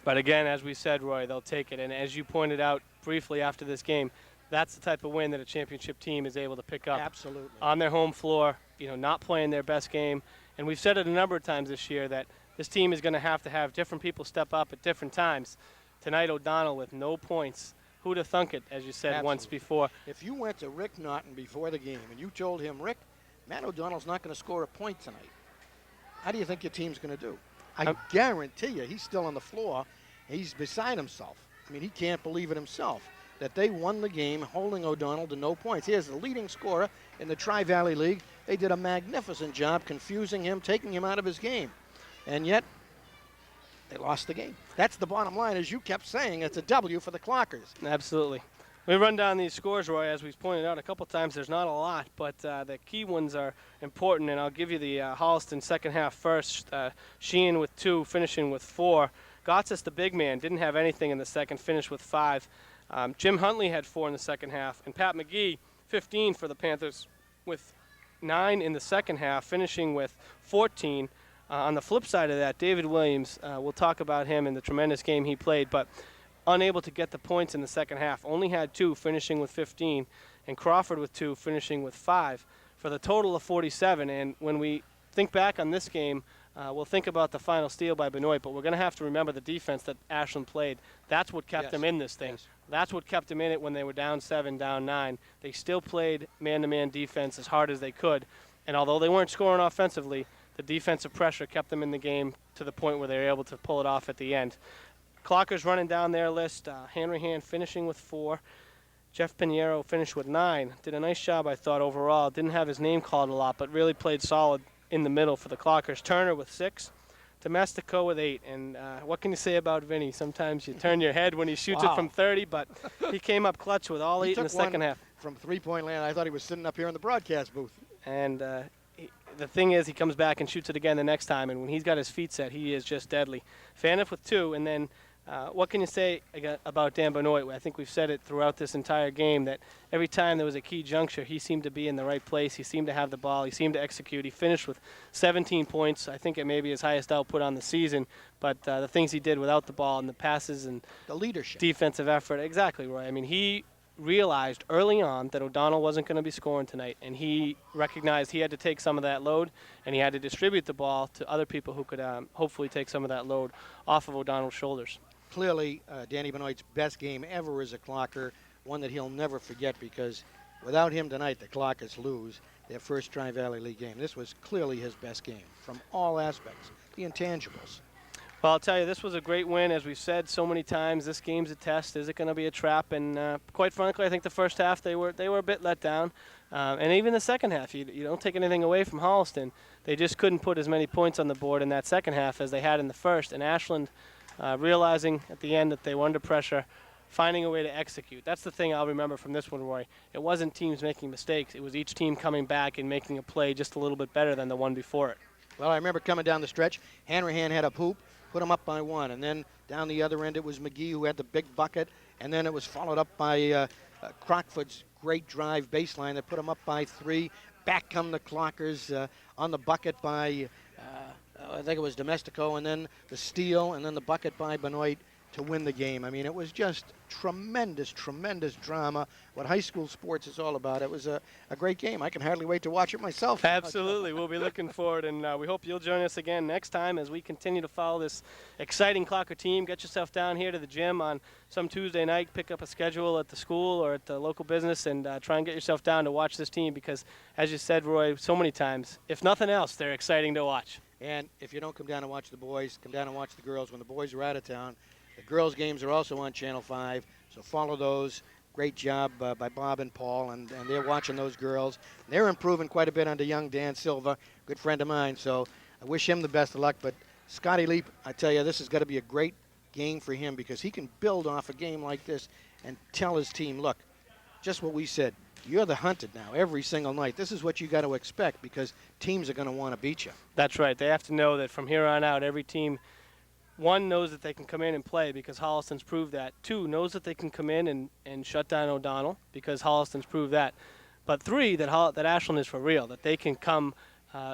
But again, as we said, Roy, they'll take it. And as you pointed out briefly after this game, that's the type of win that a championship team is able to pick up. Absolutely. On their home floor, not playing their best game. And we've said it a number of times this year that this team is going to have different people step up at different times. Tonight, O'Donnell with no points. Who'd have thunk it, as you said once before. If you went to Rick Naughton before the game and you told him, Rick, Matt O'Donnell's not going to score a point tonight, how do you think your team's going to do? I guarantee you he's still on the floor. He's beside himself. I mean, he can't believe it himself that they won the game holding O'Donnell to no points. He is the leading scorer in the Tri-Valley League. They did a magnificent job confusing him, taking him out of his game. And yet, they lost the game. That's the bottom line. As you kept saying, it's a W for the Clockers. Absolutely. We run down these scores, Roy, as we've pointed out a couple times. There's not a lot, but the key ones are important, and I'll give you the Holliston second half first. Sheehan with 2, finishing with 4. Gotsis, the big man, didn't have anything in the second, finished with 5. Jim Huntley had 4 in the second half, and Pat McGee, 15 for the Panthers, with 9 in the second half, finishing with 14. On the flip side of that, David Williams, we'll talk about him and the tremendous game he played, but unable to get the points in the second half. Only had 2, finishing with 15, and Crawford with 2, finishing with 5, for the total of 47. And when we think back on this game, we'll think about the final steal by Benoit, but we're going to have to remember the defense that Ashland played. That's what kept them in this thing. Yes. That's what kept them in it when they were down 7, down 9. They still played man-to-man defense as hard as they could, and although they weren't scoring offensively, the defensive pressure kept them in the game to the point where they were able to pull it off at the end. Clockers running down their list, Hanrahan finishing with 4. Jeff Pinheiro finished with 9. Did a nice job, I thought, overall. Didn't have his name called a lot, but really played solid in the middle for the Clockers. Turner with 6. Domestico with 8. And what can you say about Vinny? Sometimes you turn your head when he shoots it from 30, but he came up clutch with all 8 in the second half. From three-point land, I thought he was sitting up here in the broadcast booth. And the thing is, he comes back and shoots it again the next time, and when he's got his feet set, he is just deadly. Faniff with 2, and then what can you say about Dan Benoit? I think we've said it throughout this entire game that every time there was a key juncture, he seemed to be in the right place. He seemed to have the ball. He seemed to execute. He finished with 17 points. I think it may be his highest output on the season, but the things he did without the ball and the passes and the leadership, defensive effort, exactly, Roy. I mean, he realized early on that O'Donnell wasn't going to be scoring tonight, and he recognized he had to take some of that load, and he had to distribute the ball to other people who could hopefully take some of that load off of O'Donnell's shoulders. Clearly, Danny Benoit's best game ever as a Clocker, one that he'll never forget, because without him tonight, the Clockers lose their first Tri-Valley League game. This was clearly his best game from all aspects, the intangibles. Well, I'll tell you, this was a great win. As we've said so many times, this game's a test. Is it going to be a trap? And quite frankly, I think the first half they were a bit let down. And even the second half, you don't take anything away from Holliston. They just couldn't put as many points on the board in that second half as they had in the first. And Ashland, realizing at the end that they were under pressure, finding a way to execute. That's the thing I'll remember from this one, Roy. It wasn't teams making mistakes. It was each team coming back and making a play just a little bit better than the one before it. Well, I remember coming down the stretch, Hanrahan had a hoop, put them up by 1, and then down the other end it was McGee who had the big bucket, and then it was followed up by Crockford's great drive baseline that put them up by 3. Back come the Clockers on the bucket by, I think it was Domestico, and then the steal, and then the bucket by Benoit to win the game. I mean, it was just tremendous, tremendous drama. What high school sports is all about. It was a great game. I can hardly wait to watch it myself. Absolutely. We'll be looking forward, and we hope you'll join us again next time as we continue to follow this exciting Clocker team. Get yourself down here to the gym on some Tuesday night. Pick up a schedule at the school or at the local business and try and get yourself down to watch this team because, as you said, Roy, so many times, if nothing else, they're exciting to watch. And if you don't come down and watch the boys, come down and watch the girls. When the boys are out of town, the girls' games are also on Channel 5, so follow those. Great job by Bob and Paul, and they're watching those girls. They're improving quite a bit under young Dan Silva, good friend of mine, so I wish him the best of luck. But Scotty Leap, I tell you, this is going to be a great game for him because he can build off a game like this and tell his team, look, just what we said, you're the hunted now every single night. This is what you got to expect because teams are going to want to beat you. That's right. They have to know that from here on out, every team, 1, knows that they can come in and play because Holliston's proved that. 2, knows that they can come in and shut down O'Donnell because Holliston's proved that. But 3, that Ashland is for real, that they can come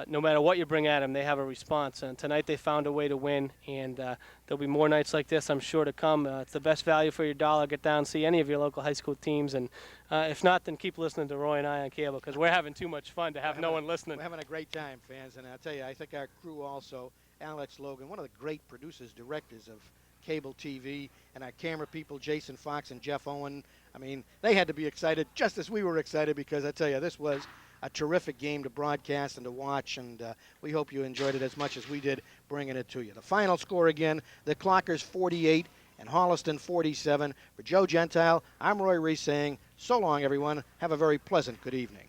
no matter what you bring at them, they have a response. And tonight they found a way to win, and there'll be more nights like this, I'm sure, to come. It's the best value for your dollar. Get down and see any of your local high school teams. And if not, then keep listening to Roy and I on cable because we're having too much fun to have no one listening. We're having a great time, fans. And I'll tell you, I think our crew also, Alex Logan, one of the great producers, directors of cable TV, and our camera people, Jason Fox and Jeff Owen. I mean, they had to be excited just as we were excited because I tell you, this was a terrific game to broadcast and to watch, and we hope you enjoyed it as much as we did bringing it to you. The final score again, the Clockers 48 and Holliston 47. For Joe Gentile, I'm Roy Reese saying so long, everyone. Have a very pleasant good evening.